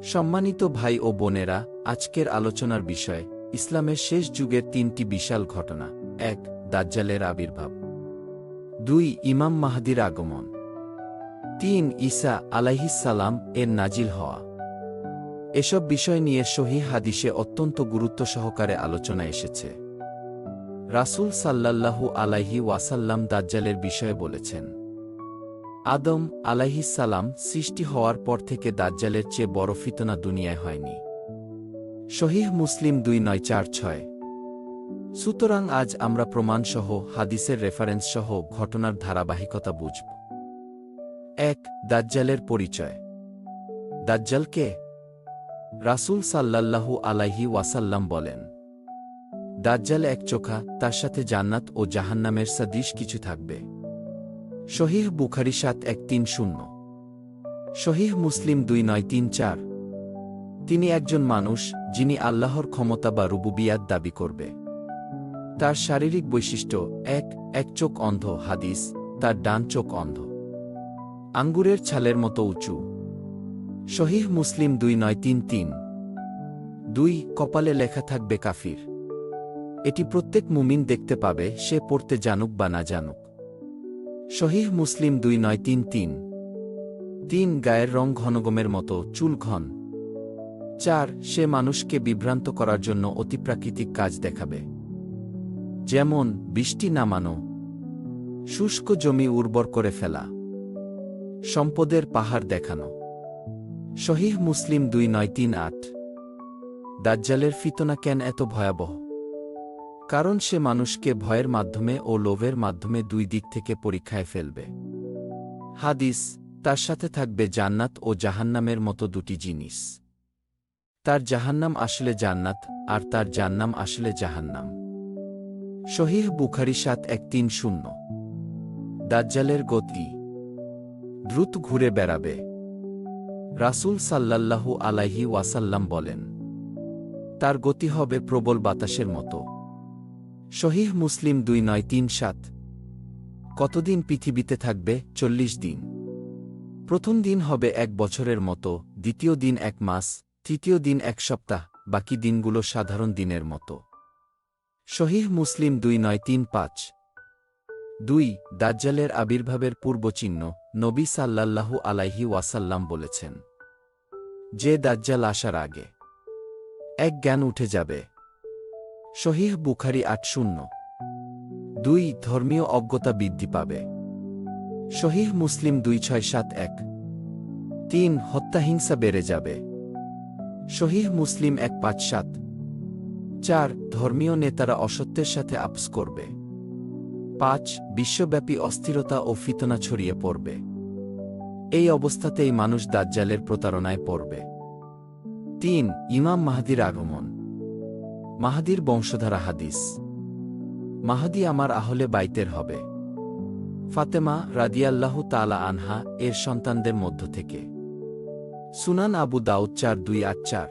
সম্মানিত ভাই ও বোনেরা, আজকের আলোচনার বিষয় ইসলামের শেষ যুগের তিনটি বিশাল ঘটনা। ১. দাজ্জালের আবির্ভাব। ২. ইমাম মাহদীর আগমন। ৩. ঈসা আলাইহিসসালাম এর নাজিল হওয়া। এসব বিষয় নিয়ে সহিহ হাদিসে অত্যন্ত গুরুত্ব সহকারে আলোচনা এসেছে। রাসূল সাল্লাল্লাহু আলাইহি ওয়াসাল্লাম দাজ্জালের বিষয়ে বলেছেন, আদম আলাইহিসসালাম সৃষ্টি হওয়ার পর থেকে দাজ্জালের চেয়ে বড় ফিতনা দুনিয়ায় হয়নি। সহিহ মুসলিম ২৯৪৬। সুতরাং আজ আমরা প্রমাণসহ, হাদিসের রেফারেন্সসহ ঘটনার ধারাবাহিকতা বুঝব। ১. দাজ্জালের পরিচয়। দাজ্জাল কে? রাসূল সাল্লাল্লাহু আলাইহি ওয়াসাল্লাম বলেন, দাজ্জাল একচোখা, তার সাথে জান্নাত ও জাহান্নামের সদৃশ কিছু থাকবে। সহিহ বুখারী ৭১৩০। সহিহ মুসলিম ২৯৩৪। তিনি একজন মানুষ যিনি আল্লাহর ক্ষমতা বা রুবুবিয়াত দাবি করবে। তার শারীরিক বৈশিষ্ট্য: এক চোখ অন্ধ। হাদিস: তার ডান চোখ অন্ধ। আঙ্গুরের ছালের মতো উঁচু। সহিহ মুসলিম ২৯৩৩। ২. কপালে লেখা থাকবে কাফির। এটি প্রত্যেক মুমিন দেখতে পাবে, সে পড়তে জানুক বা না জানুক। সহিহ মুসলিম ২৯৩৩। ৩. গায়ের রং ঘনগমের মতো, চুল ঘন। ৪. সে মানুষকে বিভ্রান্ত করার জন্য অতিপ্রাকৃতিক কাজ দেখাবে, যেমন বৃষ্টি নামানো, শুষ্ক জমি উর্বর করে ফেলা, সম্পদের পাহাড় দেখানো। সহিহ মুসলিম ২৯৩৮। দাজ্জালের ফিতনা কেন এত ভয়াবহ? কারণ সে মানুষকে ভয়ের মাধ্যমে ও লোভের মাধ্যমে দুই দিক থেকে পরীক্ষায় ফেলবে। হাদিস: তার সাথে থাকবে জান্নাত ও জাহান্নামের মতো দুটি জিনিস। তার জাহান্নাম আসলে জান্নাত, আর তার জান্নাম আসলে জাহান্নাম। সহিহ বুখারী ৭১৩০। দাজ্জালের গতি: দ্রুত ঘুরে বেড়াবে। রাসূল সাল্লাল্লাহু আলাইহি ওয়াসাল্লাম বলেন, তার গতি হবে প্রবল বাতাসের মতো। সহিহ মুসলিম ২৯৩৭। কতদিন পৃথিবীতে থাকবে? ৪০ দিন। প্রথম দিন হবে ১ বছরের মতো, দ্বিতীয় দিন ১ মাস, তৃতীয় দিন ১ সপ্তাহ, বাকি দিনগুলো সাধারণ দিনের মতো। সহিহ মুসলিম ২৯৩৫। ২. দাজ্জালের আবির্ভাবের পূর্বচিহ্ন। নবী সাল্লাল্লাহু আলাইহি ওয়াসাল্লাম বলেছেন, যে দাজ্জাল আসার আগে এক জ্ঞান উঠে যাবে। সহিহ বুখারী ৮০। ২. ধর্মীয় অজ্ঞতা বৃদ্ধি পাবে। সহিহ মুসলিম ২৬৭১। ৩. হত্যাহিংসা বেড়ে যাবে। সহিহ মুসলিম ১৫৭। ৪. ধর্মীয় নেতারা অসত্যের সাথে আপোস করবে। ৫. বিশ্বব্যাপী অস্থিরতা ও ফিতনা ছড়িয়ে পড়বে। এই অবস্থাতেই মানুষ দাজ্জালের প্রতারণায় পড়বে। ৩. ইমাম মাহদীর আগমন। মাহদীর বংশধারা। হাদিস: মাহদী আমার আহলে বাইতের হবে। ফাতেমা রাদিয়াল্লাহু তাআলা আনহা এর সন্তানদের মধ্য থেকে। সুনান আবু দাউদ ৪২৮৪।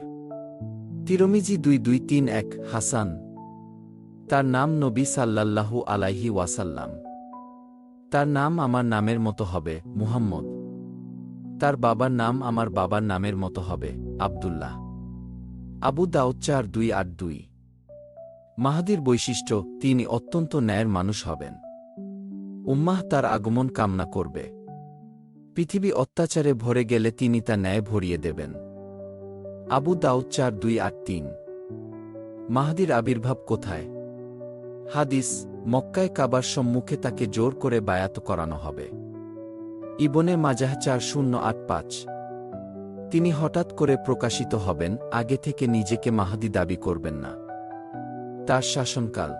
তিরমিজি ২২৩১। হাসান। তার নাম নবী সাল্লাল্লাহু আলাইহি ওয়াসাল্লাম। তার নাম আমার নামের মতো হবে, মুহাম্মদ। তার বাবার নাম আমার বাবার নামের মতো হবে, আব্দুল্লাহ। আবু দাউদ ৪২৮২। মাহদীর বৈশিষ্ট্য: তিনি অত্যন্ত ন্যায়ের মানুষ হবেন। উম্মাহ তার আগমন কামনা করবে। পৃথিবী অত্যাচারে ভরে গেলে তিনি তা ন্যায় ভরিয়ে দেবেন। আবু দাউদ ৪২৮৩। মাহদীর আবির্ভাব কোথায়? হাদিস: মক্কায় কাবার সম্মুখে তাকে জোর করে বায়াত করানো হবে। ইবনে মাজাহ ৪০৮৫। তিনি হঠাৎ করে প্রকাশিত হবেন, আগে থেকে নিজেকে মাহদী দাবি করবেন না। তার শাসনকাল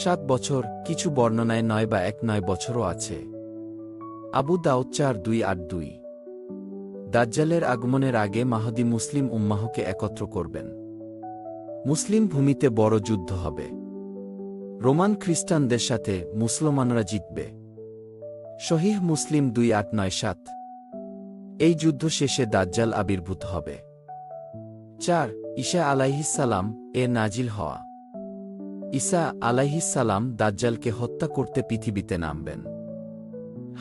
৭ বছর, কিছু বর্ণনায় ৯ বা ১৯ বছরও আছে। আবু দাউদ ৪২৮২। দাজ্জালের আগমনের আগে মাহদী মুসলিম উম্মাহকে একত্র করবেন। মুসলিম ভূমিতে বড় যুদ্ধ হবে। রোমান খ্রিস্টানদের সাথে মুসলমানরা জিতবে। সহিহ মুসলিম ২৮৯৭। এই যুদ্ধ শেষে দাজ্জাল আবির্ভূত হবে। ৪. ঈসা আলাইহিসসালাম এর নাজিল হওয়া। ঈসা আলাইহিসসালাম দাজ্জালকে হত্যা করতে পৃথিবীতে নামবেন।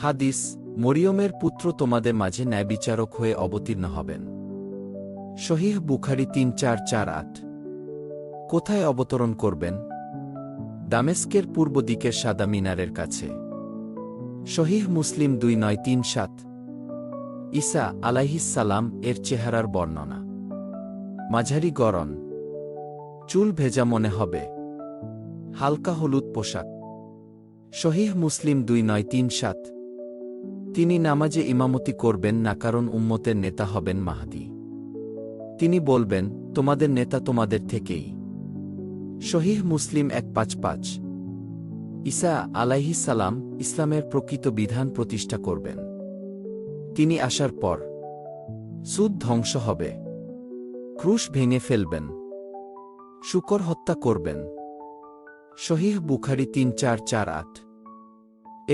হাদিস: মরিয়মের পুত্র তোমাদের মাঝে ন্যায়বিচারক হয়ে অবতীর্ণ হবেন। সহিহ বুখারী ৩৪৪৮। কোথায় অবতরণ করবেন? দামেস্কের পূর্ব দিকের সাদা মিনারের কাছে। সহিহ মুসলিম ২৯৩৭। ঈসা আলাইহিসসালাম এর চেহারার বর্ণনা। মাঝারি গড়ন, চুল ভেজা মনে হবে, হালকা হলুদ পোশাক। সহিহ মুসলিম ২৯৩৭। তিনি নামাজে ইমামতি করবেন না, কারণ উম্মতের নেতা হবেন মাহদী। তিনি বলবেন, তোমাদের নেতা তোমাদের থেকেই। সহিহ মুসলিম ১৫৫। ঈসা আলাইহিসসালাম ইসলামের প্রকৃত বিধান প্রতিষ্ঠা করবেন। তিনি আসার পর সুদ ধ্বংস হবে, ক্রুশ ভেঙে ফেলবেন, শূকর হত্যা করবেন। সহিহ বুখারী ৩৪৪৮।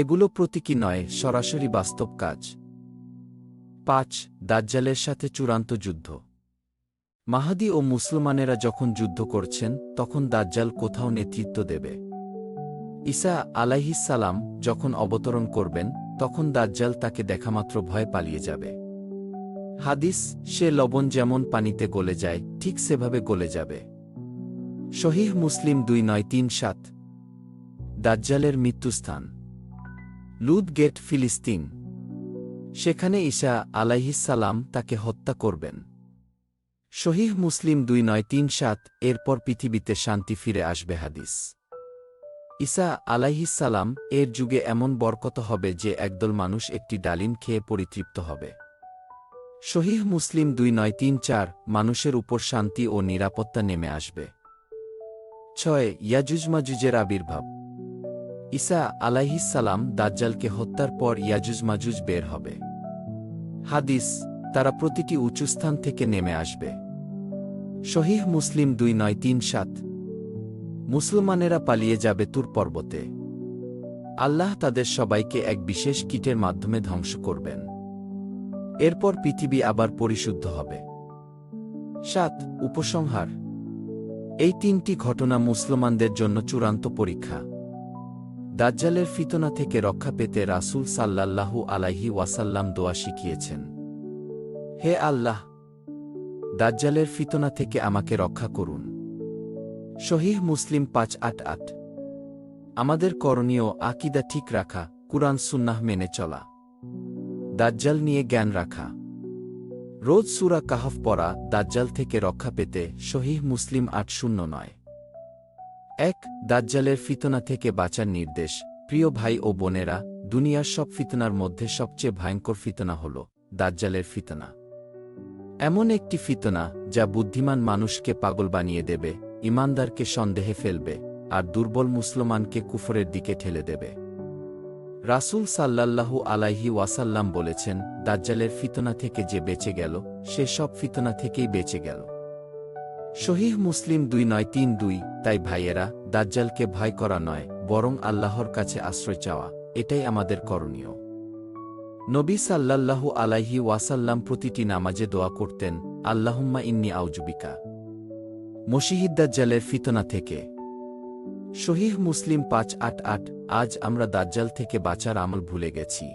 এগুলো প্রতীকী নয়, সরাসরি বাস্তব কাজ। ৫ দাজ্জালের সাথে চূড়ান্ত যুদ্ধ। মাহদী ও মুসলমানেরা যখন যুদ্ধ করছেন, তখন দাজ্জাল কোথাও নেতৃত্ব দেবে। ঈসা আলাইহিসসালাম যখন অবতরণ করবেন, তখন দাজ্জাল তাকে দেখামাত্র ভয়ে পালিয়ে যাবে। হাদিস, সে লবণ যেমন পানিতে গলে যায়, ঠিক সেভাবে গলে যাবে। সহিহ মুসলিম ২৯৩৭। দাজ্জালের মৃত্যুস্থান লুদ গেট, ফিলিস্তিন। সেখানে ঈসা আলাইহিসসালাম তাকে হত্যা করবেন। সহিহ মুসলিম ২৯৩৭। এরপর পৃথিবীতে শান্তি ফিরে আসবে। হাদিস, ঈসা আলাইহিসসালাম এর যুগে এমন বরকত হবে যে একদল মানুষ একটি ডালিম খেয়ে পরিতৃপ্ত হবে। সহিহ মুসলিম ২৯৩৪। মানুষের উপর শান্তি ও নিরাপত্তা নেমে আসবে। ৬ ইয়াজুজ মাজুজের আবির্ভাব। ঈসা আলাইহিসসালাম দাজ্জালকে হত্যার পর ইয়াজুজ মাজুজ বের হবে। হাদিস, তারা প্রতিটি উঁচু স্থান থেকে নেমে আসবে। সহিহ মুসলিম ২৯৩৭। মুসলমানেরা পালিয়ে যাবে তুর পর্বতে। আল্লাহ তাদের সবাইকে এক বিশেষ কীটের মাধ্যমে ধ্বংস করবেন। এরপর পৃথিবী আবার পরিশুদ্ধ হবে। ৭ উপসংহার। এই তিনটি ঘটনা মুসলমানদের জন্য চূড়ান্ত পরীক্ষা। দাজ্জালের ফিতনা থেকে রক্ষা পেতে রাসূল সাল্লাল্লাহু আলাইহি ওয়াসাল্লাম দোয়া শিখিয়েছেন, হে আল্লাহ, দাজ্জালের ফিতনা থেকে আমাকে রক্ষা করুন। সহিহ মুসলিম ৫৮৮। আমাদের করণীয় আকীদা ঠিক রাখা, কুরআন সুন্নাহ মেনে চলা, দাজ্জাল নিয়ে জ্ঞান রাখা, রোজ সূরা কাহফ পড়া। দাজ্জাল থেকে রক্ষা পেতে সহিহ মুসলিম ৮০৯। ১ দাজ্জালের ফিতনা থেকে বাঁচার নির্দেশ। প্রিয় ভাই ও বোনেরা, দুনিয়ার সব ফিতনার মধ্যে সবচেয়ে ভয়ঙ্কর ফিতনা হল দাজ্জালের ফিতনা। এমন একটি ফিতনা যা বুদ্ধিমান মানুষকে পাগল বানিয়ে দেবে, ঈমানদারকে সন্দেহে ফেলবে, আর দুর্বল মুসলমানকে কুফরের দিকে ঠেলে দেবে। রাসূল সাল্লাল্লাহু আলাইহি ওয়াসাল্লাম বলেছেন, দাজ্জালের ফিতনা থেকে যে বেঁচে গেল, সে সব ফিতনা থেকেই বেঁচে গেল। সহিহ মুসলিম ২৯৩২। তাই ভাইয়েরা, দাজ্জালকে ভয় করা নয়, বরং আল্লাহর কাছে আশ্রয় চাওয়া, এটাই আমাদের করণীয়। নবী সাল্লাল্লাহু আলাইহি ওয়াসাল্লাম প্রতিটি নামাজে দোয়া করতেন, আল্লাহুম্মা ইন্নী আউযুবিকা মসীহিদ দাজ্জালের ফিতনা থেকে। সহিহ মুসলিম ৫৮৮। আজ আমরা দাজ্জাল থেকে বাঁচার আমল ভুলে গেছি।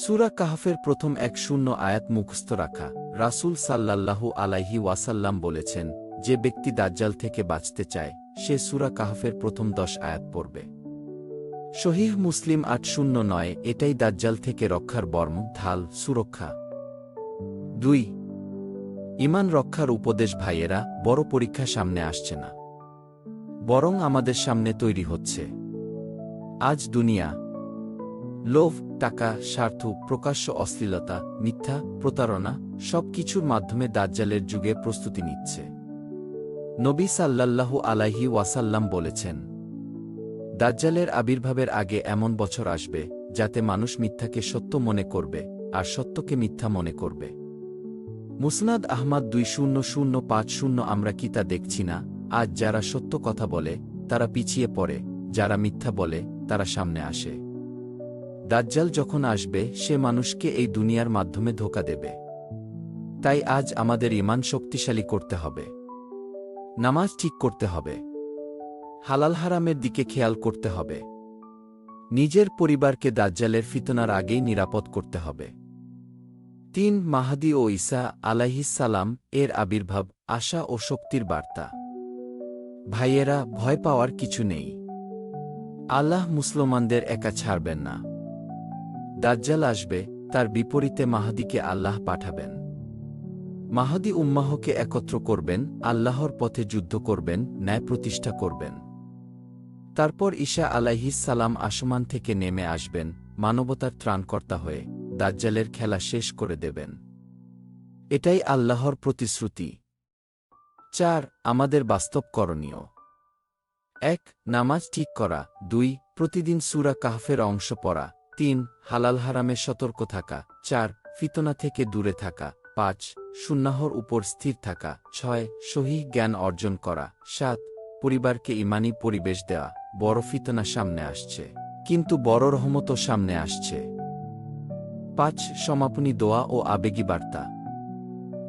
সূরা কাহফের প্রথম ১০ আয়াত মুখস্থ রাখা। রাসূল সাল্লাল্লাহু আলাইহি ওয়াসাল্লাম বলেছেন, যে ব্যক্তি দাজ্জাল থেকে বাঁচতে চায়, সে সূরা কাহফের প্রথম ১০ আয়াত পড়বে। সহিহ মুসলিম ৮০৯। এটাই দাজ্জাল থেকে রক্ষার বর্ম, ঢাল, সুরক্ষা। ২ ঈমান রক্ষার উপদেশ। ভাইয়েরা, বড় পরীক্ষা সামনে আসছে না, বরং আমাদের সামনে তৈরি হচ্ছে। আজ দুনিয়া লোভ, টাকা, স্বার্থ, প্রকাশ্য অশ্লীলতা, মিথ্যা, প্রতারণা সব কিছুর মাধ্যমে দাজ্জালের যুগে প্রস্তুতি নিচ্ছে। নবী সাল্লাল্লাহু আলাইহি ওয়াসাল্লাম বলেছেন, দাজ্জালের আবির্ভাবের আগে এমন বছর আসবে, যাতে মানুষ মিথ্যাকে সত্য মনে করবে, আর সত্যকে মিথ্যা মনে করবে। মুসনাদ আহমাদ ২০০৫০। আমরা কি তা দেখছি না? আজ যারা সত্য কথা বলে, তারা পিছিয়ে পড়ে, যারা মিথ্যা বলে, তারা সামনে আসে। দাজ্জাল যখন আসবে, সে মানুষকে এই দুনিয়ার মাধ্যমে ধোঁকা দেবে। তাই আজ আমাদের ঈমান শক্তিশালী করতে হবে, নামাজ ঠিক করতে হবে, হালাল হারামের দিকে খেয়াল করতে হবে, নিজের পরিবারকে দাজ্জালের ফিতনার আগেই নিরাপদ করতে হবে। 3 মাহদী ও ঈসা আলাইহিসসালাম এর আবির্ভাব, আশা ও শক্তির বার্তা। ভাইয়েরা, ভয় পাওয়ার কিছু নেই। আল্লাহ মুসলমানদের একা ছাড়বেন না। দাজ্জাল আসবে, তার বিপরীতে মাহদীকে আল্লাহ পাঠাবেন। মাহদী উম্মাহকে একত্র করবেন, আল্লাহর পথে যুদ্ধ করবেন, ন্যায় প্রতিষ্ঠা করবেন। তারপর ঈসা আলাইহিসসালাম আসমান থেকে নেমে আসবেন, মানবতার ত্রাণকর্তা হয়ে দাজ্জালের খেলা শেষ করে দেবেন। এটাই আল্লাহর প্রতিশ্রুতি। 4 আমাদের বাস্তব করণীয়। 1 নামাজ ঠিক করা। 2 প্রতিদিন সূরা কাহফের অংশ পড়া। 3 হালাল হারামে সতর্ক থাকা। 4 ফিতনা থেকে দূরে থাকা। 5 সুন্নাহর উপর স্থির থাকা। 6 সহিহ জ্ঞান অর্জন করা। 7 পরিবারকে ঈমানী পরিবেশ দেওয়া। বড় ফিতনা সামনে আসছে, কিন্তু বড় রহমতও সামনে আসছে। 5 সমাপনী দোয়া ও আবেগী বার্তা।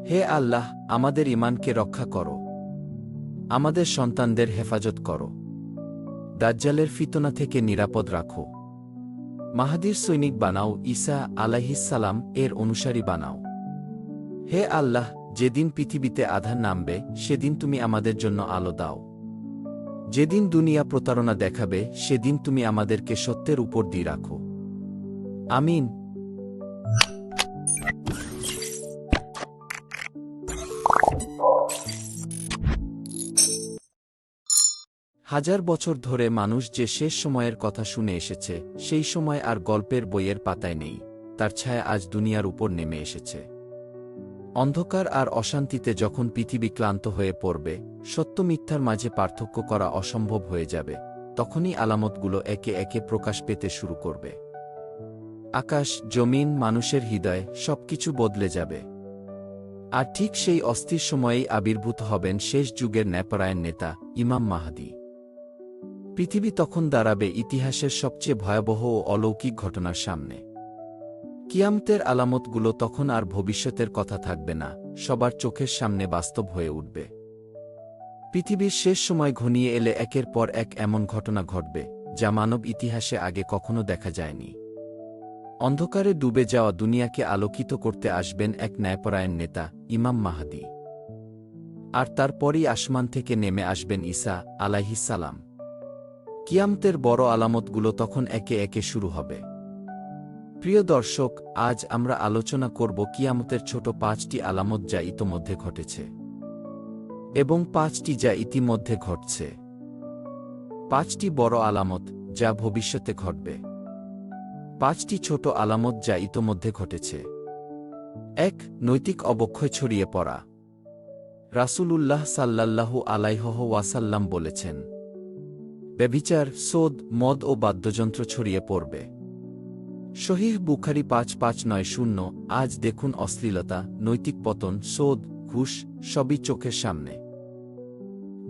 হে আল্লাহ, আমাদের ঈমানকে রক্ষা করো, আমাদের সন্তানদের হেফাজত করো, দাজ্জালের ফিতনা থেকে নিরাপদ রাখো। মাহদীর সৈনিক বানাও, ঈসা আলাইহিসসালাম এর অনুসারী বানাও। হে আল্লাহ, যেদিন পৃথিবীতে আঁধার নামবে, সেদিন তুমি আমাদের জন্য আলো দাও। যেদিন দুনিয়া প্রতারণা দেখাবে, সেদিন তুমি আমাদেরকে সত্যের উপর দিয়ে রাখো। আমিন। হাজার বছর ধরে মানুষ যে শেষ সময়ের কথা শুনে এসেছে, সেই সময় আর গল্পের বইয়ের পাতায় নেই। তার ছায়া আজ দুনিয়ার উপর নেমে এসেছে। অন্ধকার আর অশান্তিতে যখন পৃথিবী ক্লান্ত হয়ে পড়বে, সত্য মিথ্যার মাঝে পার্থক্য করা অসম্ভব হয়ে যাবে, তখনই আলামতগুলো একে একে প্রকাশ পেতে শুরু করবে। আকাশ, জমিন, মানুষের হৃদয় সবকিছু বদলে যাবে। আর ঠিক সেই অস্থির সময়েই আবির্ভূত হবেন শেষ যুগের ন্যায়পরায়ণ নেতা ইমাম মাহদী। পৃথিবী তখন দাঁড়াবে ইতিহাসের সবচেয়ে ভয়াবহ ও অলৌকিক ঘটনার সামনে। কিয়ামতের আলামতগুলো তখন আর ভবিষ্যতের কথা থাকবে না, সবার চোখের সামনে বাস্তব হয়ে উঠবে। পৃথিবীর শেষ সময় ঘনিয়ে এলে একের পর এক এমন ঘটনা ঘটবে, যা মানব ইতিহাসে আগে কখনো দেখা যায়নি। অন্ধকারে ডুবে যাওয়া দুনিয়াকে আলোকিত করতে আসবেন এক ন্যায়পরায়ণ নেতা, ইমাম মাহদী। আর তারপরই আসমান থেকে নেমে আসবেন ঈসা আলাইহিসসালাম। কিয়ামতের বড় আলামতগুলো তখন একে একে শুরু হবে। প্রিয় দর্শক, আজ আমরা আলোচনা করব কিয়ামতের ছোট 5টি আলামত যা ইতোমধ্যে ঘটেছে এবং 5টি যা ইতিমধ্যে ঘটছে। 5টি বড় আলামত যা ভবিষ্যতে ঘটবে। 5টি ছোট আলামত যা ইতোমধ্যে ঘটেছে। 1 নৈতিক অবক্ষয় ছড়িয়ে পড়া। রাসূলুল্লাহ সাল্লাল্লাহু আলাইহি ওয়াসাল্লাম বলেছেন, ব্যভিচার, সোদ, মদ ও বাদ্যযন্ত্র ছড়িয়ে পড়বে। সহিহ বুখারী 5590। আজ দেখুন অশ্লীলতা, নৈতিক পতন, সোদ, ঘুষ সবই চোখের সামনে।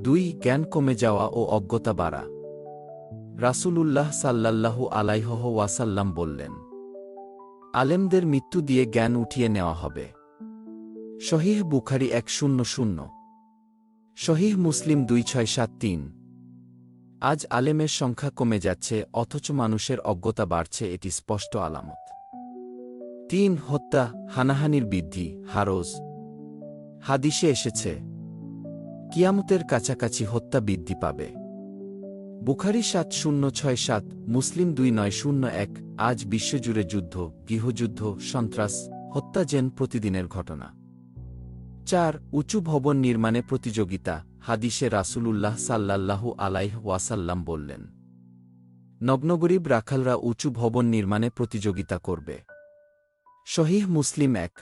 2 জ্ঞান কমে যাওয়া ও অজ্ঞতা বাড়া। রাসূলুল্লাহ সাল্লাল্লাহু আলাইহি ওয়াসাল্লাম বললেন, আলেমদের মৃত্যু দিয়ে জ্ঞান উঠিয়ে নেওয়া হবে। সহিহ বুখারী 100। সহিহ মুসলিম 2673। আজ আলেমের সংখ্যা কমে যাচ্ছে, অথচ মানুষের অজ্ঞতা বাড়ছে, এটি স্পষ্ট আলামত। 3 হত্যা, হানাহানির বৃদ্ধি, হারজ। হাদিসে এসেছে, কিয়ামতের কাছাকাছি হত্যা বৃদ্ধি পাবে। বুখারী 7067, মুসলিম 2901। আজ বিশ্বজুড়ে যুদ্ধ, গৃহযুদ্ধ, সন্ত্রাস, হত্যা যেন প্রতিদিনের ঘটনা। 4 উঁচু ভবন নির্মাণে প্রতিযোগিতা। হাদিসে রাসূলুল্লাহ সাল্লাল্লাহু আলাইহি ওয়াসাল্লাম বললেন, নগ্নগরীব রাখালরা উঁচু ভবন নির্মাণে প্রতিযোগিতা করবে। সহিহ মুসলিম 1।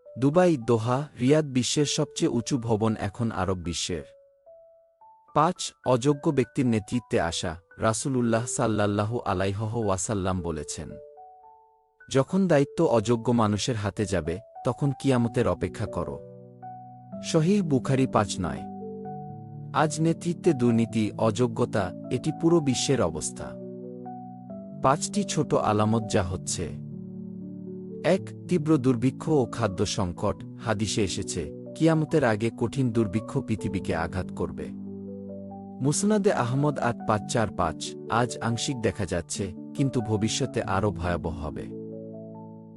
দুবাই, দোহা, রিয়াদ বিশ্বের সবচেয়ে উঁচু ভবন এখন আরব বিশ্বের। 5 অযোগ্য ব্যক্তির নেতৃত্বে আসা। রাসূলুল্লাহ সাল্লাল্লাহু আলাইহি ওয়াসাল্লাম বলেছেন, যখন দায়িত্ব অযোগ্য মানুষের হাতে যাবে, তখন কিয়ামতের অপেক্ষা করো। সহিহ বুখারী 59। আজ নেতৃত্বে দুর্নীতি, অযোগ্যতা, এটি পুরো বিশ্বের অবস্থা। 5টি ছোট আলামত যা হচ্ছে। 1 তীব্র দুর্ভিক্ষ ও খাদ্য সংকট। হাদিসে এসেছে, কিয়ামতের আগে কঠিন দুর্ভিক্ষ পৃথিবীকে আঘাত করবে। মুসনাদে আহমদ 8545। আজ আংশিক দেখা যাচ্ছে, কিন্তু ভবিষ্যতে আরও ভয়াবহ হবে।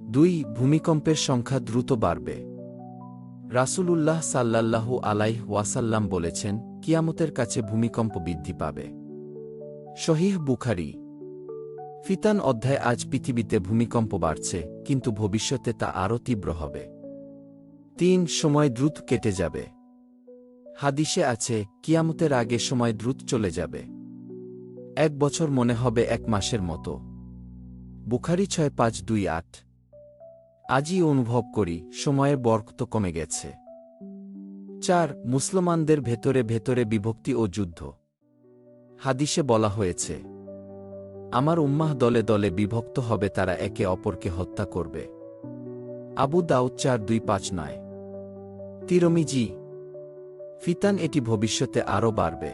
2 ভূমিকম্পের সংখ্যা দ্রুত বাড়বে। রাসূলুল্লাহ সাল্লাল্লাহু আলাইহি ওয়াসাল্লাম বলেছেন, কিয়ামতের কাছে ভূমিকম্প বৃদ্ধি পাবে। সহিহ বুখারী। ফিতান অধ্যায় আজ পৃথিবীতে ভূমিকম্প বাড়ছে, কিন্তু ভবিষ্যতে তা আরও তীব্র হবে। 3 সময় দ্রুত কেটে যাবে। হাদিসে আছে, কিয়ামতের আগে সময় দ্রুত চলে যাবে। 1 বছর মনে হবে 1 মাসের মতো। বুখারী 6528। আজই অনুভব করি সময়ের বরকত কমে গেছে। 4 মুসলমানদের ভেতরে ভেতরে বিভক্তি ও যুদ্ধ। হাদিসে বলা হয়েছে, আমার উম্মাহ দলে দলে বিভক্ত হবে, তারা একে অপরকে হত্যা করবে। আবু দাউদ 4259। তিরমিজি। ফিতান এটি ভবিষ্যতে আরও বাড়বে।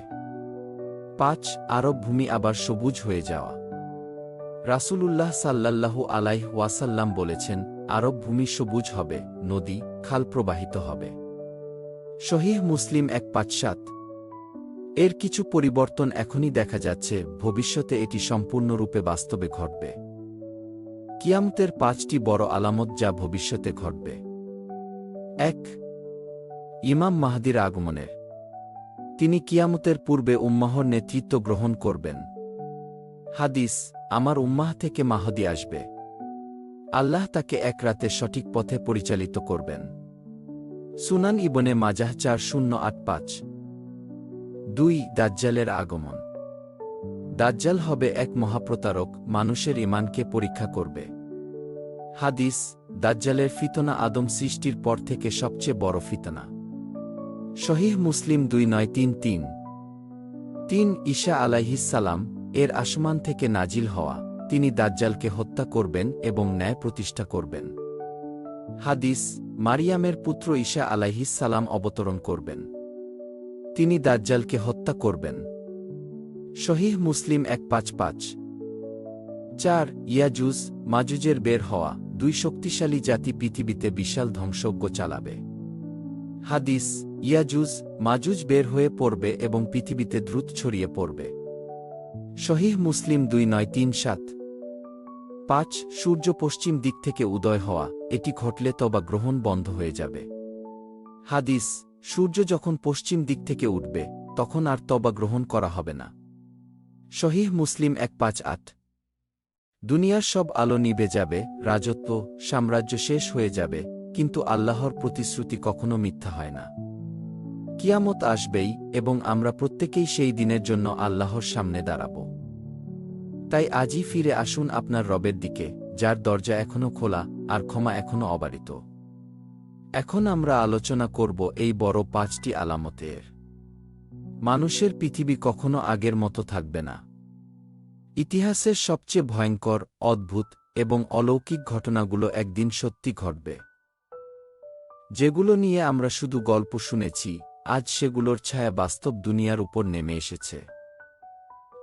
5 আরব ভূমি আবার সবুজ হয়ে যাওয়া। রাসূলুল্লাহ সাল্লাল্লাহু আলাইহি ওয়াসাল্লাম বলেছেন, আরব ভূমি সবুজ হবে, নদী, খাল প্রবাহিত হবে। সহিহ মুসলিম 157। এর কিছু পরিবর্তন এখনই দেখা যাচ্ছে, ভবিষ্যতে এটি সম্পূর্ণরূপে বাস্তবে ঘটবে। কিয়ামতের 5টি বড় আলামত যা ভবিষ্যতে ঘটবে। 1 ইমাম মাহদির আগমনের। তিনি কিয়ামতের পূর্বে উম্মাহর নেতৃত্ব গ্রহণ করবেন। হাদিস, আমার উম্মাহ থেকে মাহদী আসবে। আল্লাহ তাকে এক রাতে সঠিক পথে পরিচালিত করবেন। সুনান ইবনে মাজাহ 4085। 2 দাজ্জালের আগমন। দাজ্জাল হবে এক মহাপ্রতারক, মানুষের ঈমানকে পরীক্ষা করবে। হাদিস, দাজ্জালের ফিতনা আদম সৃষ্টির পর থেকে সবচেয়ে বড় ফিতনা। সহিহ মুসলিম 2933। 3 ঈসা আলাইহিসসালাম এর আসমান থেকে নাজিল হওয়া, তিনি দাজ্জালকে হত্যা করবেন এবং ন্যায় প্রতিষ্ঠা করবেন। হাদিস, মারিয়ামের পুত্র ঈসা আলাইহিসসালাম অবতরণ করবেন। তিনি দাজ্জালকে হত্যা করবেন। সহিহ মুসলিম 155। 4 ইয়াজুজ মাজুজের বের হওয়া, 2 শক্তিশালী জাতি পৃথিবীতে বিশাল ধ্বংসযজ্ঞ চালাবে। হাদিস, ইয়াজুজ মাজুজ বের হয়ে পড়বে এবং পৃথিবীতে দ্রুত ছড়িয়ে পড়বে। সহিহ মুসলিম 2937। 5 সূর্য পশ্চিম দিক থেকে উদয় হওয়া, এটি ঘটলে তওবা গ্রহণ বন্ধ হয়ে যাবে। হাদিস, সূর্য যখন পশ্চিম দিক থেকে উঠবে, তখন আর তওবা গ্রহণ করা হবে না। সহিহ মুসলিম 158। দুনিয়ার সব আলো নিভে যাবে, রাজত্ব, সাম্রাজ্য শেষ হয়ে যাবে, কিন্তু আল্লাহর প্রতিশ্রুতি কখনো মিথ্যা হয় না। কিয়ামত আসবেই এবং আমরা প্রত্যেকেই সেই দিনের জন্য আল্লাহর সামনে দাঁড়াব। তাই আজই ফিরে আসুন আপনার রবের দিকে, যার দরজা এখনো খোলা আর ক্ষমা এখনো অবারিত। এখন আমরা আলোচনা করব এই বড় 5টি আলামতের। মানুষের পৃথিবী কখনো আগের মতো থাকবে না। ইতিহাসের সবচেয়ে ভয়ঙ্কর, অদ্ভুত এবং অলৌকিক ঘটনাগুলো একদিন সত্যি ঘটবে। যেগুলো নিয়ে আমরা শুধু গল্প শুনেছি, আজ সেগুলোর ছায়া বাস্তব দুনিয়ার উপর নেমে এসেছে।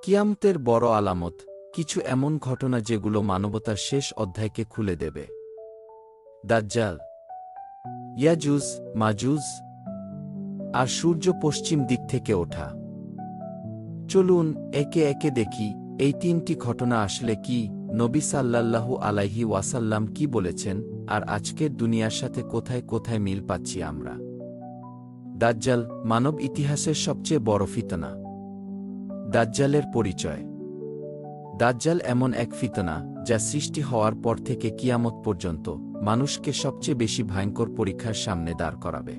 কিয়ামতের বড় আলামত, কিছু এমন ঘটনা যেগুলো মানবতার শেষ অধ্যায়কে খুলে দেবে। দাজ্জাল, ইয়াজুজ, মাজুজ, আর সূর্য পশ্চিম দিক থেকে ওঠা। চলুন একে একে দেখি এই 3টি ঘটনা আসলে কি, নবী সাল্লাল্লাহু আলাইহি ওয়াসাল্লাম কি বলেছেন, আর আজকের দুনিয়ার সাথে কোথায় কোথায় মিল পাচ্ছি আমরা। দাজ্জাল, মানব ইতিহাসের সবচেয়ে বড় ফিতনা। দাজ্জালের পরিচয়। দাজ্জাল এমন এক ফিতনা, যা সৃষ্টি হওয়ার পর থেকে কিয়ামত পর্যন্ত মানুষকে সবচেয়ে বেশি ভয়ঙ্কর পরীক্ষার সামনে দাঁড় করাবে।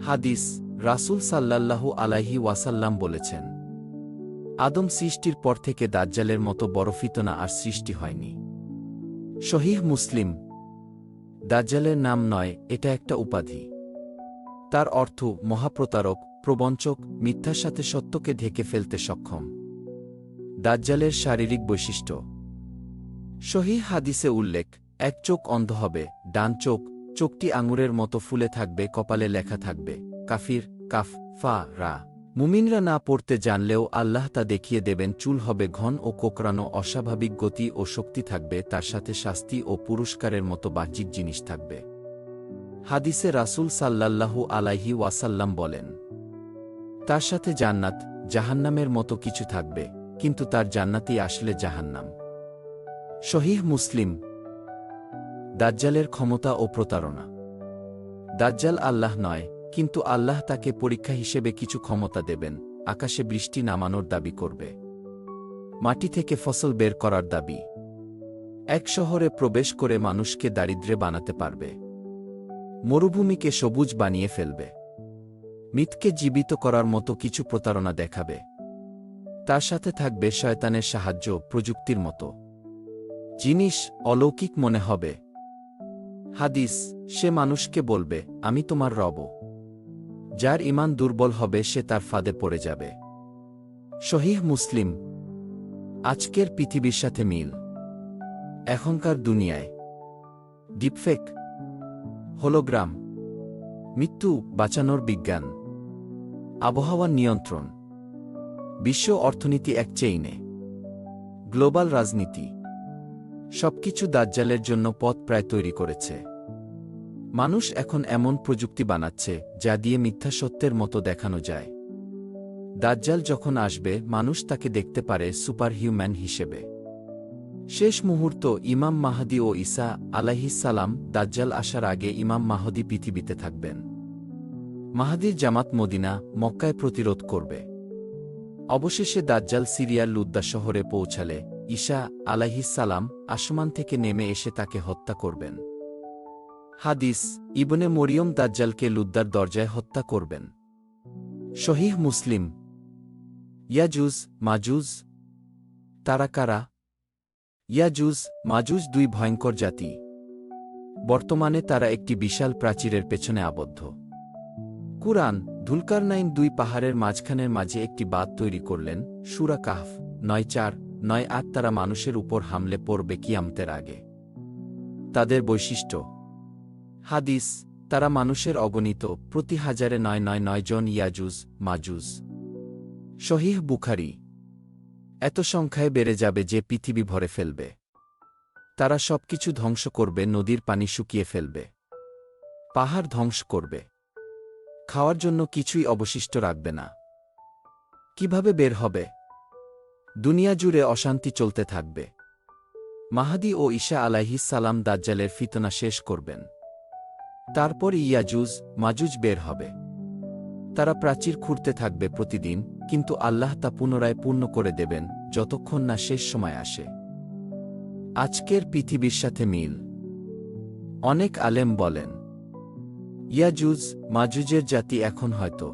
হাদিস, রাসূল সাল্লাল্লাহু আলাইহি ওয়াসাল্লাম বলেছেন, আদম সৃষ্টির পর থেকে দাজ্জালের মতো বড় ফিতনা আর সৃষ্টি হয়নি। সহিহ মুসলিম। দাজ্জালের নাম নয়, এটা একটা উপাধি। তার অর্থ মহাপ্রতারক, প্রবঞ্চক, মিথ্যার সাথে সত্যকে ঢেকে ফেলতে সক্ষম। দাজ্জালের শারীরিক বৈশিষ্ট্য। সহিহ হাদিসে উল্লেখ, এক চোখ অন্ধ হবে, ডান চোখটি আঙুরের মতো ফুলে থাকবে, কপালে লেখা থাকবে কাফির, কাফ, ফা, রা। মুমিনরা না পড়তে জানলেও আল্লাহ তা দেখিয়ে দেবেন। চুল হবে ঘন ও কোকড়ানো, অস্বাভাবিক গতি ও শক্তি থাকবে, তার সাথে শাস্তি ও পুরস্কারের মতো বাহ্যিক জিনিস থাকবে। হাদিসে রাসূল সাল্লাল্লাহু আলাইহি ওয়াসাল্লাম বলেন, তার সাথে জান্নাত, জাহান্নামের মতো কিছু থাকবে, কিন্তু তার জান্নাতই আসলে জাহান্নাম। সহিহ মুসলিম। দাজ্জালের ক্ষমতা ও প্রতারণা। দাজ্জাল আল্লাহ নয়, কিন্তু আল্লাহ তাকে পরীক্ষা হিসেবে কিছু ক্ষমতা দেবেন। আকাশে বৃষ্টি নামানোর দাবি করবে, মাটি থেকে ফসল বের করার দাবি, এক শহরে প্রবেশ করে মানুষকে দারিদ্র্যে বানাতে পারবে, মরুভূমিকে সবুজ বানিয়ে ফেলবে, মৃতকে জীবিত করার মতো কিছু প্রতারণা দেখাবে। তার সাথে থাকবে শয়তানের সাহায্য, প্রযুক্তির মতো জিনিস অলৌকিক মনে হবে। হাদিস, সে মানুষকে বলবে, আমি তোমার রব। যার ঈমান দুর্বল হবে সে তার ফাঁদে পড়ে যাবে। সহিহ মুসলিম। আজকের পৃথিবীর সাথে মিল। এখনকার দুনিয়ায় ডিপফেক, হোলোগ্রাম, মৃত্যু বাঁচানোর বিজ্ঞান, আবহাওয়ার নিয়ন্ত্রণ, বিশ্ব অর্থনীতি এক চেইনে, গ্লোবাল রাজনীতি, সবকিছু দাজ্জালের জন্য পথ প্রায় তৈরি করেছে। মানুষ এখন এমন প্রযুক্তি বানাচ্ছে যা দিয়ে মিথ্যা সত্যের মতো দেখানো যায়। দাজ্জাল যখন আসবে মানুষ তাকে দেখতে পারে সুপারহিউম্যান হিসেবে। শেষ মুহূর্ত ইমাম মাহদী ও ঈসা আলাইহিসসালাম। দাজ্জাল আসার আগে ইমাম মাহদী পৃথিবীতে থাকবেন। মাহদীর জামাত মদিনা, মক্কায় প্রতিরোধ করবে। অবশেষে দাজ্জাল সিরিয়ার লুদ্দা শহরে পৌঁছালে ঈসা আলাইহিসসালাম আসমান থেকে নেমে এসে তাকে হত্যা করবেন। হাদিস, ইবনে মরিয়ম দাজ্জালকে লুদ্দার দরজায় হত্যা করবেন। সহিহ মুসলিম। ইয়াজুজ মাজুজ। তারা কারা? ইয়াজুজ মাজুজ দুই ভয়ঙ্কর জাতি। বর্তমানে তারা একটি বিশাল প্রাচীরের পেছনে আবদ্ধ। কুরআন, ধুলকারনাইন দুই পাহাড়ের মাঝখানের মাঝে একটি বাঁধ তৈরি করলেন। সূরা কাহফ ৯:৪-৯:৮। তারা মানুষের উপর হামলে পড়বে কিয়ামতের আগে। তাদের বৈশিষ্ট্য। হাদিস, তারা মানুষের অগণিত, প্রতি হাজারে ৯৯৯ জন ইয়াজুজ মাজুজ। সহিহ বুখারী। এত সংখ্যায় বেড়ে যাবে যে পৃথিবী ভরে ফেলবে। তারা সবকিছু ধ্বংস করবে, নদীর পানি শুকিয়ে ফেলবে, পাহাড় ধ্বংস করবে, খাওয়ার জন্য কিছুই অবশিষ্ট রাখবে না। কিভাবে বের হবে? দুনিয়া জুড়ে অশান্তি চলতে থাকবে। মাহদী ও ঈসা আলাইহিসসালাম দাজ্জালের ফিতনা শেষ করবেন। তারপর ইয়াজুজ মাজুজ বের হবে। তারা প্রাচীর খুঁড়তে থাকবে প্রতিদিন, কিন্তু আল্লাহ তা পুনরায় পূর্ণ করে দেবেন যতক্ষণ না শেষ সময় আসে। আজকের পৃথিবীর সাথে মিল। অনেক আলেম বলেন, ইয়াজুজ মাজুজের জাতি এখন হয়তো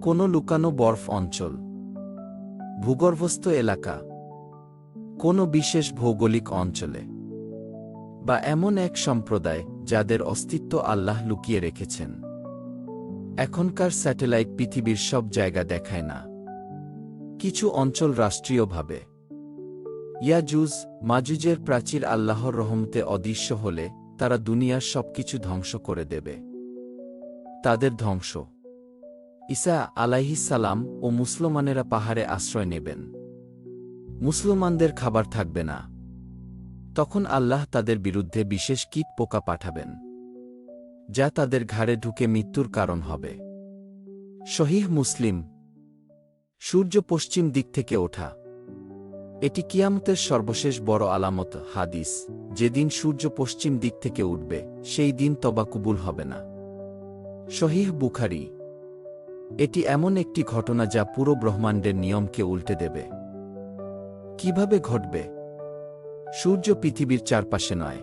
কোনো লুকানো বরফ অঞ্চল, ভূগর্ভস্থ এলাকা, কোনো বিশেষ ভৌগোলিক অঞ্চলে, বা এমন এক সম্প্রদায় যাদের অস্তিত্ব আল্লাহ লুকিয়ে রেখেছেন। এখনকার স্যাটেলাইট পৃথিবীর সব জায়গা দেখায় না, কিছু অঞ্চল রাষ্ট্রীয়ভাবে। ইয়াজুজ মাজুজের প্রাচীর আল্লাহর রহমতে অদৃশ্য হলে তারা দুনিয়ার সবকিছু ধ্বংস করে দেবে। তাদের ধ্বংস। ঈসা আলাইহিসসালাম ও মুসলমানেরা পাহাড়ে আশ্রয় নেবেন। মুসলমানদের খাবার থাকবে না। তখন আল্লাহ তাদের বিরুদ্ধে বিশেষ কীট পোকা পাঠাবেন, যা তাদের ঘাড়ে ঢুকে মৃত্যুর কারণ হবে। সহিহ মুসলিম। সূর্য পশ্চিম দিক থেকে ওঠা। এটি কিয়ামতের সর্বশেষ বড় আলামত। হাদিস, যেদিন সূর্য পশ্চিম দিক থেকে উঠবে সেই দিন তওবা কবুল হবে না। সহিহ বুখারী। এটি এমন একটি ঘটনা যা পুরো ব্রহ্মাণ্ডের নিয়মকে উল্টে দেবে। কিভাবে ঘটবে? সূর্য পৃথিবীর চারপাশে নয়,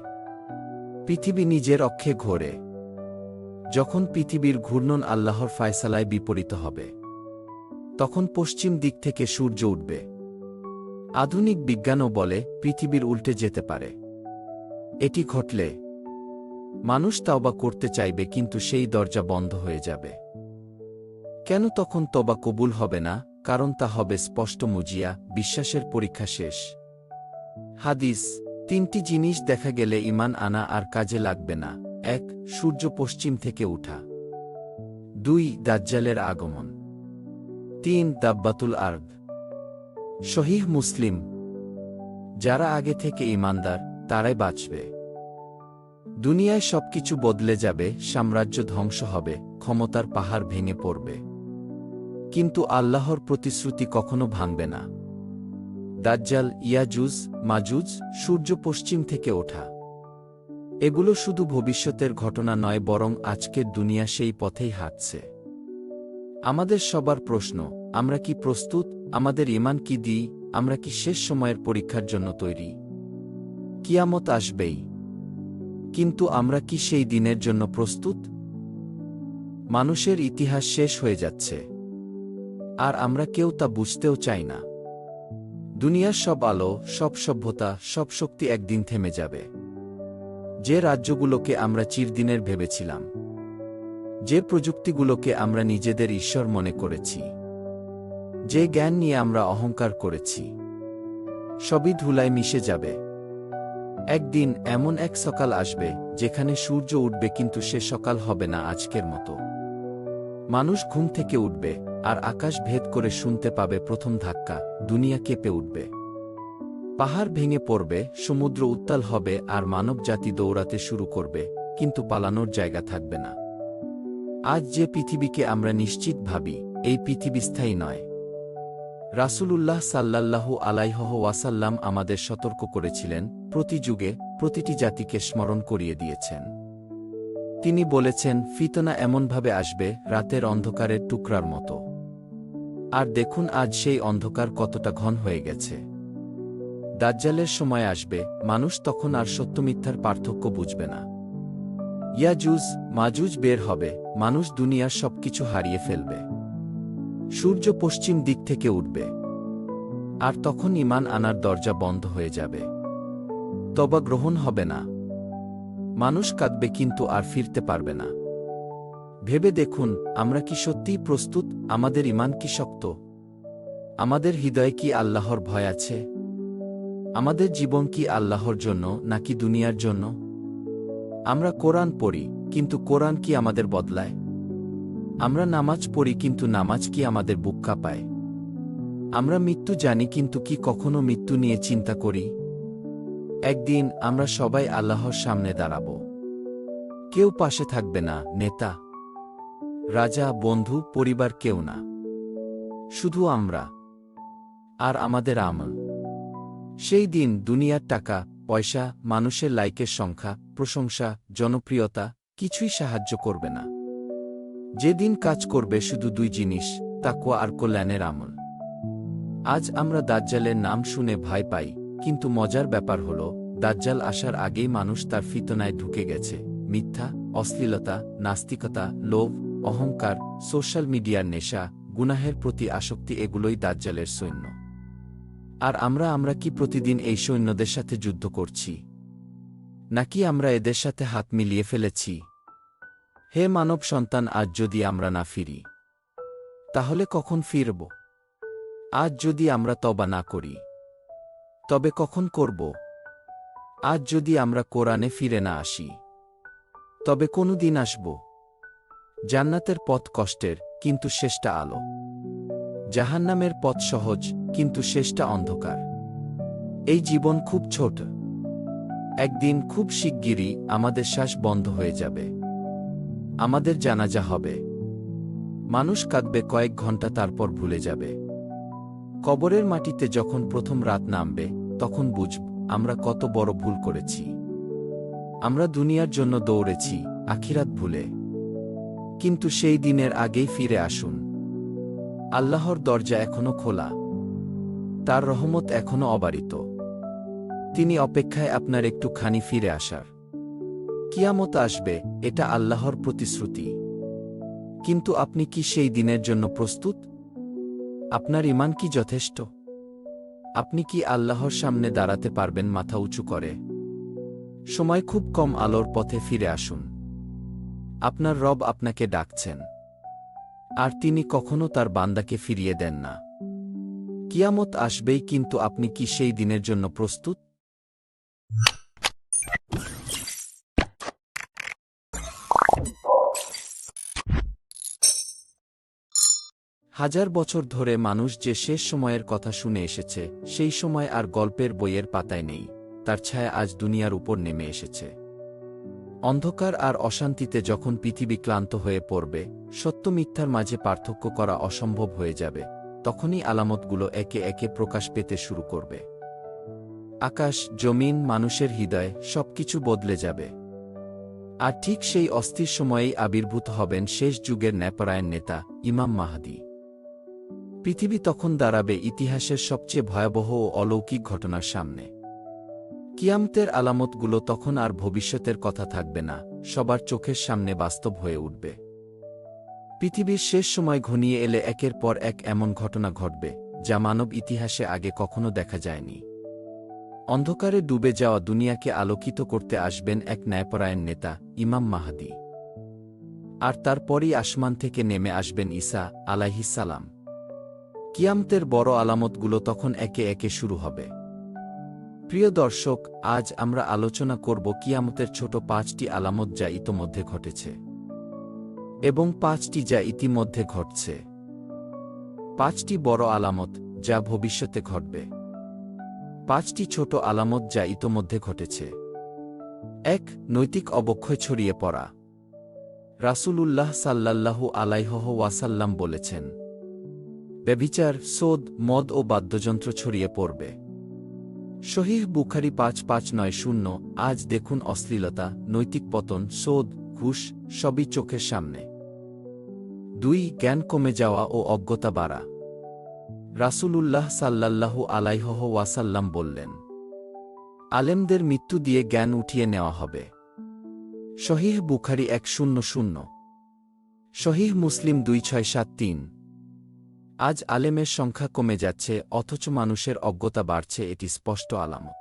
পৃথিবী নিজের অক্ষে ঘোরে। যখন পৃথিবীর ঘূর্ণন আল্লাহর ফায়সালায় বিপরীত হবে, তখন পশ্চিম দিক থেকে সূর্য উঠবে। আধুনিক বিজ্ঞানও বলে পৃথিবীর উল্টে যেতে পারে। এটি ঘটলে মানুষ তওবা করতে চাইবে, কিন্তু সেই দরজা বন্ধ হয়ে যাবে। কেন তখন তওবা কবুল হবে না? কারণ তা হবে স্পষ্ট মুজিয়া, বিশ্বাসের পরীক্ষা শেষ। হাদিস, তিনটি জিনিস দেখা গেলে ঈমান আনা আর কাজে লাগবে না। ১. সূর্য পশ্চিম থেকে উঠা। ২. দাজ্জালের আগমন। ৩. দাব্বাতুল আরদ। সহিহ মুসলিম। যারা আগে থেকে ঈমানদার তারাই বাঁচবে। দুনিয়ায় সবকিছু বদলে যাবে, সাম্রাজ্য ধ্বংস হবে, ক্ষমতার পাহাড় ভেঙে পড়বে, কিন্তু আল্লাহর প্রতিশ্রুতি কখনো ভাঙবে না। দাজ্জাল, ইয়াজুজ মাজুজ, সূর্য পশ্চিম থেকে ওঠা। এগুলো শুধু ভবিষ্যতের ঘটনা নয়, বরং আজকের দুনিয়া সেই পথেই হাঁটছে। আমাদের সবার প্রশ্ন, আমরা কি প্রস্তুত? আমাদের ঈমান কি দিই? আমরা কি শেষ সময়ের পরীক্ষার জন্য তৈরি? কিয়ামত আসবেই, কিন্তু আমরা কি সেই দিনের জন্য প্রস্তুত? মানুষের ইতিহাস শেষ হয়ে যাচ্ছে, আর আমরা কেউ তা বুঝতেও চাই না। দুনিয়ার সব আলো, সব সভ্যতা, সব শক্তি একদিন থেমে যাবে। যে রাজ্যগুলোকে আমরা চিরদিনের ভেবেছিলাম, যে প্রযুক্তিগুলোকে আমরা নিজেদের ঈশ্বর মনে করেছি, যে জ্ঞান নিয়ে আমরা অহংকার করেছি, সবই ধুলায় মিশে যাবে। একদিন এমন এক সকাল আসবে যেখানে সূর্য উঠবে, কিন্তু সে সকাল হবে না আজকের মতো। মানুষ ঘুম থেকে উঠবে, আর আকাশ ভেদ করে শুনতে পাবে প্রথম ধাক্কা, দুনিয়া কেঁপে উঠবে। পাহাড় ভেঙে পড়বে, সমুদ্র উত্তাল হবে, আর মানবজাতি দৌড়াতে শুরু করবে, কিন্তু পালানোর জায়গা থাকবে না। আজ যে পৃথিবীকে আমরা নিশ্চিত ভাবি, এই পৃথিবী স্থায়ী নয়। রাসূলুল্লাহ সাল্লাল্লাহু আলাইহি ওয়াসাল্লাম আমাদের সতর্ক করেছিলেন, প্রতি যুগে প্রতিটি জাতিকে স্মরণ করিয়ে দিয়েছেন। তিনি বলেছেন, ফিতনা এমনভাবে আসবে রাতের অন্ধকারের টুকরার মতো। আর দেখুন আজ সেই অন্ধকার কতটা ঘন হয়ে গেছে। দাজ্জালের সময় আসবে, মানুষ তখন আর সত্য মিথ্যার পার্থক্য বুঝবে না। ইয়াজুজ মাজুজ বের হবে, মানুষ দুনিয়ার সবকিছু হারিয়ে ফেলবে। সূর্য পশ্চিম দিক থেকে উঠবে, আর তখন ঈমান আনার দরজা বন্ধ হয়ে যাবে। তওবা গ্রহণ হবে না। মানুষ কাঁদবে, কিন্তু আর ফিরতে পারবে না। ভেবে দেখুন, আমরা কি সত্যিই প্রস্তুত? আমাদের ঈমান কি শক্ত? আমাদের হৃদয়ে কি আল্লাহর ভয় আছে? আমাদের জীবন কি আল্লাহর জন্য নাকি দুনিয়ার জন্য? আমরা কোরআন পড়ি, কিন্তু কোরআন কি আমাদের বদলায়? আমরা নামাজ পড়ি, কিন্তু নামাজ কি আমাদের বুক কাঁপায়? আমরা মৃত্যু জানি, কিন্তু কি কখনো মৃত্যু নিয়ে চিন্তা করি? একদিন আমরা সবাই আল্লাহর সামনে দাঁড়াব। কেউ পাশে থাকবে না, নেতা, রাজা, বন্ধু, পরিবার, কেউ না। শুধু আমরা আর আমাদের আমল। সেই দিন দুনিয়ার টাকা, পয়সা, মানুষের লাইকের সংখ্যা, প্রশংসা, জনপ্রিয়তা কিছুই সাহায্য করবে না। যেদিন কাজ করবে শুধু দুই জিনিস, তাকওয়া আর কল্যাণের আমল। আজ আমরা দাজ্জালের নাম শুনে ভয় পাই, কিন্তু মজার ব্যাপার হল, দাজ্জাল আসার আগেই মানুষ তার ফিতনায় ঢুকে গেছে। মিথ্যা, অশ্লীলতা, নাস্তিকতা, লোভ, অহংকার, সোশ্যাল মিডিয়ার নেশা, গুনাহের প্রতি আসক্তি, এগুলোই দাজ্জালের সৈন্য। আর আমরা কি প্রতিদিন এই সৈন্যদের সাথে যুদ্ধ করছি? নাকি আমরা এদের সাথে হাত মিলিয়ে ফেলেছি? হে মানব সন্তান, আজ যদি আমরা না ফিরি, তাহলে কখন ফিরব? আজ যদি আমরা তওবা না করি, তবে কখন করব? আজ যদি আমরা কোরআনে ফিরে না আসি, তবে কোনো দিন আসব? জান্নাতের পথ কষ্টের, কিন্তু শেষটা আলো। জাহান্নামের পথ সহজ, কিন্তু শেষটা অন্ধকার। এই জীবন খুব ছোট। একদিন খুব শিগগিরই আমাদের শ্বাস বন্ধ হয়ে যাবে। আমাদের জানাজা হবে। মানুষ কাঁদবে কয়েক ঘন্টা, তারপর ভুলে যাবে। কবরের মাটিতে যখন প্রথম রাত নামবে, তখন বুঝব আমরা কত বড় ভুল করেছি। আমরা দুনিয়ার জন্য দৌড়েছি, আখিরাত ভুলে। কিন্তু সেই দিনের আগেই ফিরে আসুন। আল্লাহর দরজা এখনো খোলা, তার রহমত এখনো অবারিত। তিনি অপেক্ষায় আপনার একটুখানি ফিরে আসার। কিয়ামত আসবে, এটা আল্লাহর প্রতিশ্রুতি। কিন্তু আপনি কি সেই দিনের জন্য প্রস্তুত? আপনার ঈমান কি যথেষ্ট? আপনি কি আল্লাহর সামনে দাঁড়াতে পারবেন মাথা উঁচু করে? সময় খুব কম, আলোর পথে ফিরে আসুন। আপনার রব আপনাকে ডাকছেন, আর তিনি কখনো তার বান্দাকে ফিরিয়ে দেন না। কিয়ামত আসবেই, কিন্তু আপনি কি সেই দিনের জন্য প্রস্তুত? হাজার বছর ধরে মানুষ যে শেষ সময়ের কথা শুনে এসেছে, সেই সময় আর গল্পের বইয়ের পাতায় নেই। তার ছায়া আজ দুনিয়ার উপর নেমে এসেছে। অন্ধকার আর অশান্তিতে যখন পৃথিবী ক্লান্ত হয়ে পড়বে, সত্য মিথ্যার মাঝে পার্থক্য করা অসম্ভব হয়ে যাবে, তখনই আলামতগুলো একে একে প্রকাশ পেতে শুরু করবে। আকাশ, জমিন, মানুষের হৃদয়, সবকিছু বদলে যাবে। আর ঠিক সেই অস্থির সময়েই আবির্ভূত হবেন শেষ যুগের ন্যায়পরায়ণ নেতা ইমাম মাহদী। পৃথিবী তখন দাঁড়াবে ইতিহাসের সবচেয়ে ভয়াবহ ও অলৌকিক ঘটনার সামনে। কিয়ামতের আলামতগুলো তখন আর ভবিষ্যতের কথা থাকবে না, সবার চোখের সামনে বাস্তব হয়ে উঠবে। পৃথিবীর শেষ সময় ঘনিয়ে এলে একের পর এক এমন ঘটনা ঘটবে যা মানব ইতিহাসে আগে কখনো দেখা যায়নি। অন্ধকারে ডুবে যাওয়া দুনিয়াকে আলোকিত করতে আসবেন এক ন্যায়পরায়ণ নেতা ইমাম মাহদী। আর তারপরই আসমান থেকে নেমে আসবেন ঈসা আলাইহিস সালাম। কিয়ামতের বড় আলামতগুলো তখন একে একে শুরু হবে। প্রিয় দর্শক, আজ আমরা আলোচনা করব কিয়ামতের ছোট 5টি আলামত যা ইতোমধ্যে ঘটেছে এবং 5টি যা ইতিমধ্যে ঘটছে। 5টি বড় আলামত যা ভবিষ্যতে ঘটবে, 5টি ছোট আলামত যা ইতোমধ্যে ঘটেছে। 1. নৈতিক অবক্ষয় ছড়িয়ে পড়া। রাসূলুল্লাহ সাল্লাল্লাহু আলাইহি ওয়াসাল্লাম বলেছেন, ব্যভিচার, সোদ, মদ ও বাদ্যযন্ত্র ছড়িয়ে পড়বে। সহিহ বুখারী 5590। আজ দেখুন অশ্লীলতা, নৈতিক পতন, সোদ, ঘুষ সবই চোখের সামনে। 2. জ্ঞান কমে যাওয়া ও অজ্ঞতা বাড়া। রাসূলুল্লাহ সাল্লাল্লাহু আলাইহি ওয়াসাল্লাম বললেন, আলেমদের মৃত্যু দিয়ে জ্ঞান উঠিয়ে নেওয়া হবে। সহিহ বুখারী 100। সহিহ মুসলিম 2673। আজ আলেমের সংখ্যা কমে যাচ্ছে অথচ মানুষের অজ্ঞতা বাড়ছে, এটি স্পষ্ট আলামত।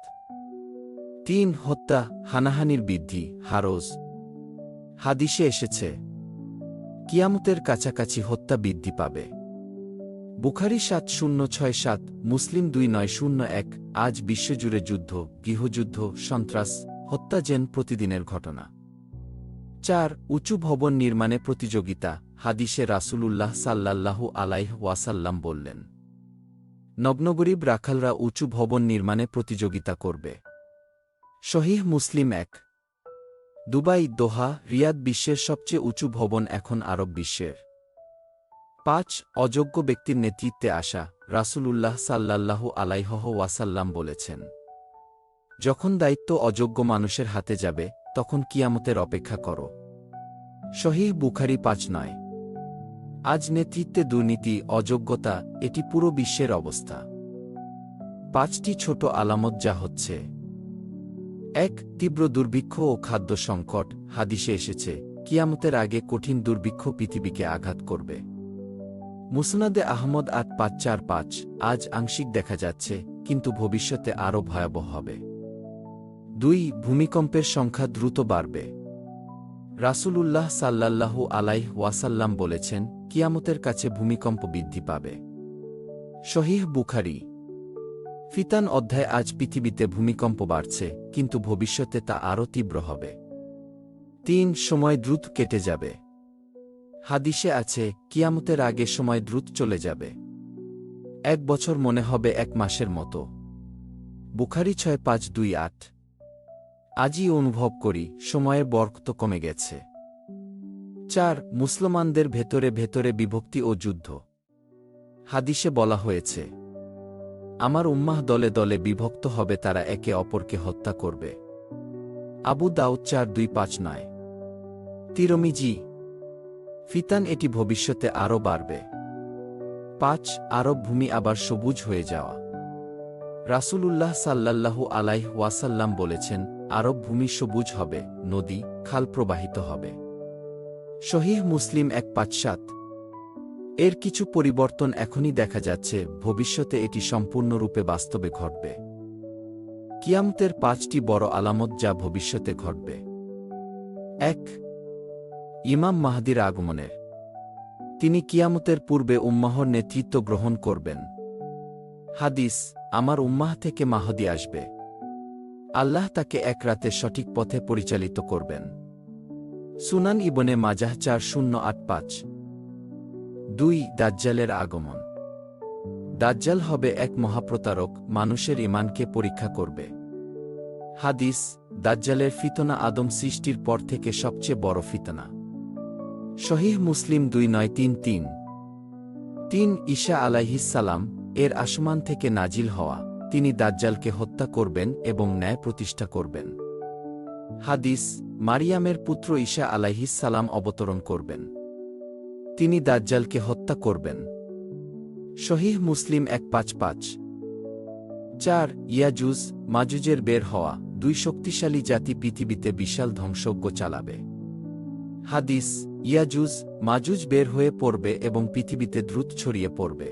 3. হত্যা, হানাহানির বৃদ্ধি, হারজ। হাদিসে এসেছে, কিয়ামতের কাছাকাছি হত্যা বৃদ্ধি পাবে। বুখারী 7067, মুসলিম 2901। আজ বিশ্বজুড়ে যুদ্ধ, গৃহযুদ্ধ, সন্ত্রাস, হত্যা যেন প্রতিদিনের ঘটনা। 4. উঁচু ভবন নির্মাণে প্রতিযোগিতা। হাদিসে রাসূলুল্লাহ সাল্লাল্লাহু আলাইহি ওয়াসাল্লাম বললেন, নবনগরীব রাখালরা উঁচু ভবন নির্মাণে প্রতিযোগিতা করবে। সহিহ মুসলিম 1। দুবাই, দোহা, রিয়াদ বিশ্বের সবচেয়ে উঁচু ভবন এখন আরব বিশ্বের। 5. অযোগ্য ব্যক্তির নেতৃত্বে আসা। রাসূলুল্লাহ সাল্লাল্লাহু আলাইহি ওয়াসাল্লাম বলেছেন, যখন দায়িত্ব অযোগ্য মানুষের হাতে যাবে তখন কিয়ামতের অপেক্ষা করো। সহিহ বুখারী 5:9। আজ নেতৃত্বে দুর্নীতি, অযোগ্যতা, এটি পুরো বিশ্বের অবস্থা। 5টি ছোট আলামত যা হচ্ছে। 1. তীব্র দুর্ভিক্ষ ও খাদ্য সংকট। হাদিসে এসেছে, কিয়ামতের আগে কঠিন দুর্ভিক্ষ পৃথিবীকে আঘাত করবে। মুসনাদে আহমদ 8545। আজ আংশিক দেখা যাচ্ছে, কিন্তু ভবিষ্যতে আরও ভয়াবহ হবে। 2. ভূমিকম্পের সংখ্যা দ্রুত বাড়বে। রাসূলুল্লাহ সাল্লাল্লাহু আলাইহি ওয়াসাল্লাম বলেছেন, কিয়ামতের কাছে ভূমিকম্প বৃদ্ধি পাবে। সহিহ বুখারী। ফিতান অধ্যায়। আজ পৃথিবীতে ভূমিকম্প বাড়ছে, কিন্তু ভবিষ্যতে তা আরও তীব্র হবে। 3. সময় দ্রুত কেটে যাবে। হাদিসে আছে, কিয়ামতের আগে সময় দ্রুত চলে যাবে। 1 বছর মনে হবে 1 মাসের মতো। বুখারী 6528। আজই অনুভব করি সময়ের বরকত কমে গেছে। 4. মুসলমানদের ভেতরে ভেতরে বিভক্তি ও যুদ্ধ। হাদিসে বলা হয়েছে, আমার উম্মাহ দলে দলে বিভক্ত হবে, তারা একে অপরকে হত্যা করবে। আবু দাউদ 4259। তিরমিজি। ফিতান, এটি ভবিষ্যতে আরও বাড়বে। 5. আরব ভূমি আবার সবুজ হয়ে যাওয়া। রাসূলুল্লাহ সাল্লাল্লাহু আলাইহি ওয়াসাল্লাম বলেছেন, আরব ভূমি সবুজ হবে, নদী, খাল প্রবাহিত হবে। সহিহ মুসলিম 157। এর কিছু পরিবর্তন এখনই দেখা যাচ্ছে, ভবিষ্যতে এটি সম্পূর্ণরূপে বাস্তবে ঘটবে। কিয়ামতের 5টি বড় আলামত যা ভবিষ্যতে ঘটবে। 1. ইমাম মাহদীর আগমনের। তিনি কিয়ামতের পূর্বে উম্মাহর নেতৃত্ব গ্রহণ করবেন। হাদিস, আমার উম্মাহ থেকে মাহদী আসবে। আল্লাহ তাকে এক রাতে সঠিক পথে পরিচালিত করবেন। সুনান ইবনে মাজাহ 4085। 2. দাজ্জালের আগমন। দাজ্জাল হবে এক মহাপ্রতারক, মানুষের ঈমানকে পরীক্ষা করবে। হাদিস, দাজ্জালের ফিতনা আদম সৃষ্টির পর থেকে সবচেয়ে বড় ফিতনা। সহিহ মুসলিম 2933। 3. ঈসা আলাইহিস সালাম এর আসমান থেকে নাজিল হওয়া। তিনি দাজ্জালকে হত্যা করবেন এবং ন্যায় প্রতিষ্ঠা করবেন। হাদিস, মারিয়ামের পুত্র ঈসা আলাইহিস সালাম অবতরণ করবেন। তিনি দাজ্জালকে হত্যা করবেন। সহিহ মুসলিম ১৫৫। ৪ ইয়াজুজ মাজুজের বের হওয়া, দুই শক্তিশালী জাতি পৃথিবীতে বিশাল ধ্বংসজ্ঞ চালাবে। হাদিস, ইয়াজুজ মাজুজ বের হয়ে পড়বে এবং পৃথিবীতে দ্রুত ছড়িয়ে পড়বে।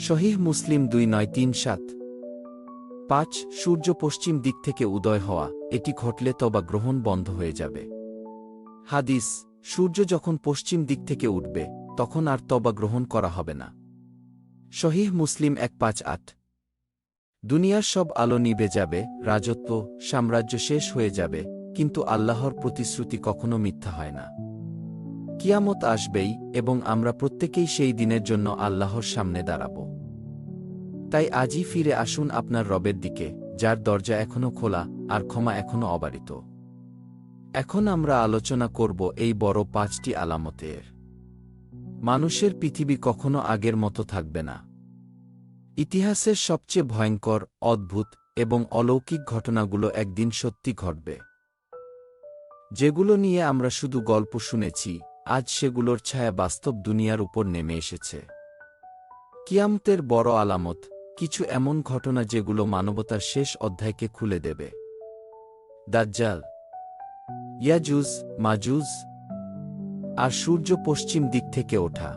সহিহ মুসলিম ২৯৩৭। ৫ সূর্য পশ্চিম দিক থেকে উদয় হওয়া, এটি ঘটলে তওবা গ্রহণ বন্ধ হয়ে যাবে। হাদিস, সূর্য যখন পশ্চিম দিক থেকে উঠবে তখন আর তওবা গ্রহণ করা হবে না। সহিহ মুসলিম ১৫৮। দুনিয়ার সব আলো নিভে যাবে, রাজত্ব, সাম্রাজ্য শেষ হয়ে যাবে, কিন্তু আল্লাহর প্রতিশ্রুতি কখনো মিথ্যা হয় না। কিয়ামত আসবেই এবং আমরা প্রত্যেকেই সেই দিনের জন্য আল্লাহর সামনে দাঁড়াব। তাই আজই ফিরে আসুন আপনার রবের দিকে, যার দরজা এখনো খোলা আর ক্ষমা এখনো অবারিত। এখন আমরা আলোচনা করব এই বড় ৫টি আলামতের। মানুষের পৃথিবী কখনো আগের মতো থাকবে না। ইতিহাসের সবচেয়ে ভয়ঙ্কর, অদ্ভুত এবং অলৌকিক ঘটনাগুলো একদিন সত্যি ঘটবে। যেগুলো নিয়ে আমরা শুধু গল্প শুনেছি, আজ সেগুলোর ছায়া বাস্তব দুনিয়ার উপর নেমে এসেছে। কিয়ামতের বড় আলামত, কিছু এমন ঘটনা যেগুলো মানবতার শেষ অধ্যায়কে খুলে দেবে। দাজ্জাল, ইয়াজুজ, মাজুজ, আর সূর্য পশ্চিম দিক থেকে ওঠা।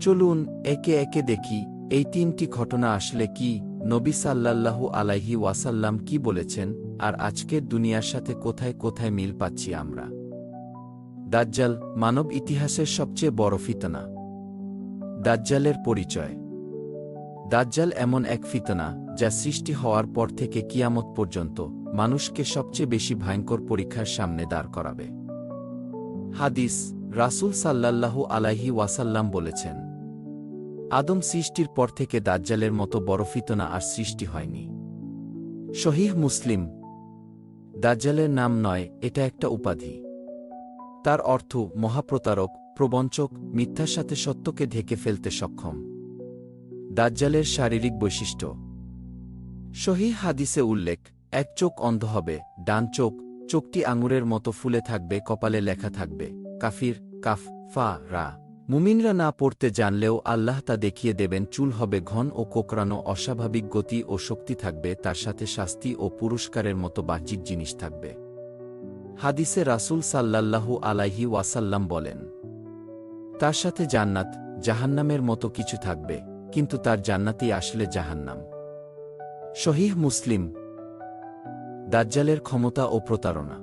চলুন একে একে দেখি এই তিনটি ঘটনা আসলে কি, নবী সাল্লাল্লাহু আলাইহি ওয়াসাল্লাম কি বলেছেন, আর আজকের দুনিয়ার সাথে কোথায় কোথায় মিল পাচ্ছি আমরা। দাজ্জাল, মানব ইতিহাসের সবচেয়ে বড় ফিতনা। দাজ্জালের পরিচয়। দাজ্জাল এমন এক ফিতনা যা সৃষ্টি হওয়ার পর থেকে কিয়ামত পর্যন্ত মানুষকে সবচেয়ে বেশি ভয়ঙ্কর পরীক্ষার সামনে দাঁড় করাবে। হাদিস, রাসূল সাল্লাল্লাহু আলাইহি ওয়াসাল্লাম বলেছেন, আদম সৃষ্টির পর থেকে দাজ্জালের মতো বড় ফিতনা আর সৃষ্টি হয়নি। সহিহ মুসলিম। দাজ্জালের নাম নয়, এটা একটা উপাধি। তার অর্থ মহাপ্রতারক, প্রবঞ্চক, মিথ্যার সাথে সত্যকে ঢেকে ফেলতে সক্ষম। দাজ্জালের শারীরিক বৈশিষ্ট্য। সহিহ হাদিসে উল্লেখ, এক চোখ অন্ধ হবে, ডান চোখটি আঙুরের মতো ফুলে থাকবে, কপালে লেখা থাকবে কাফির, কাফ, ফা, রা। মুমিনরা না পড়তে জানলেও আল্লাহ তা দেখিয়ে দেবেন। চুল হবে ঘন ও কোঁকড়ানো, অস্বাভাবিক গতি ও শক্তি থাকবে, তার সাথে শাস্তি ও পুরস্কারের মতো বাহ্যিক জিনিস থাকবে। হাদিসে রাসূল সাল্লাল্লাহু আলাইহি ওয়াসাল্লাম বলেন, তার সাথে জান্নাত, জাহান্নামের মতো কিছু থাকবে, কিন্তু তার জান্নাতই আসলে জাহান্নাম। সহিহ মুসলিম। দাজ্জালের ক্ষমতা ও প্রতারণা।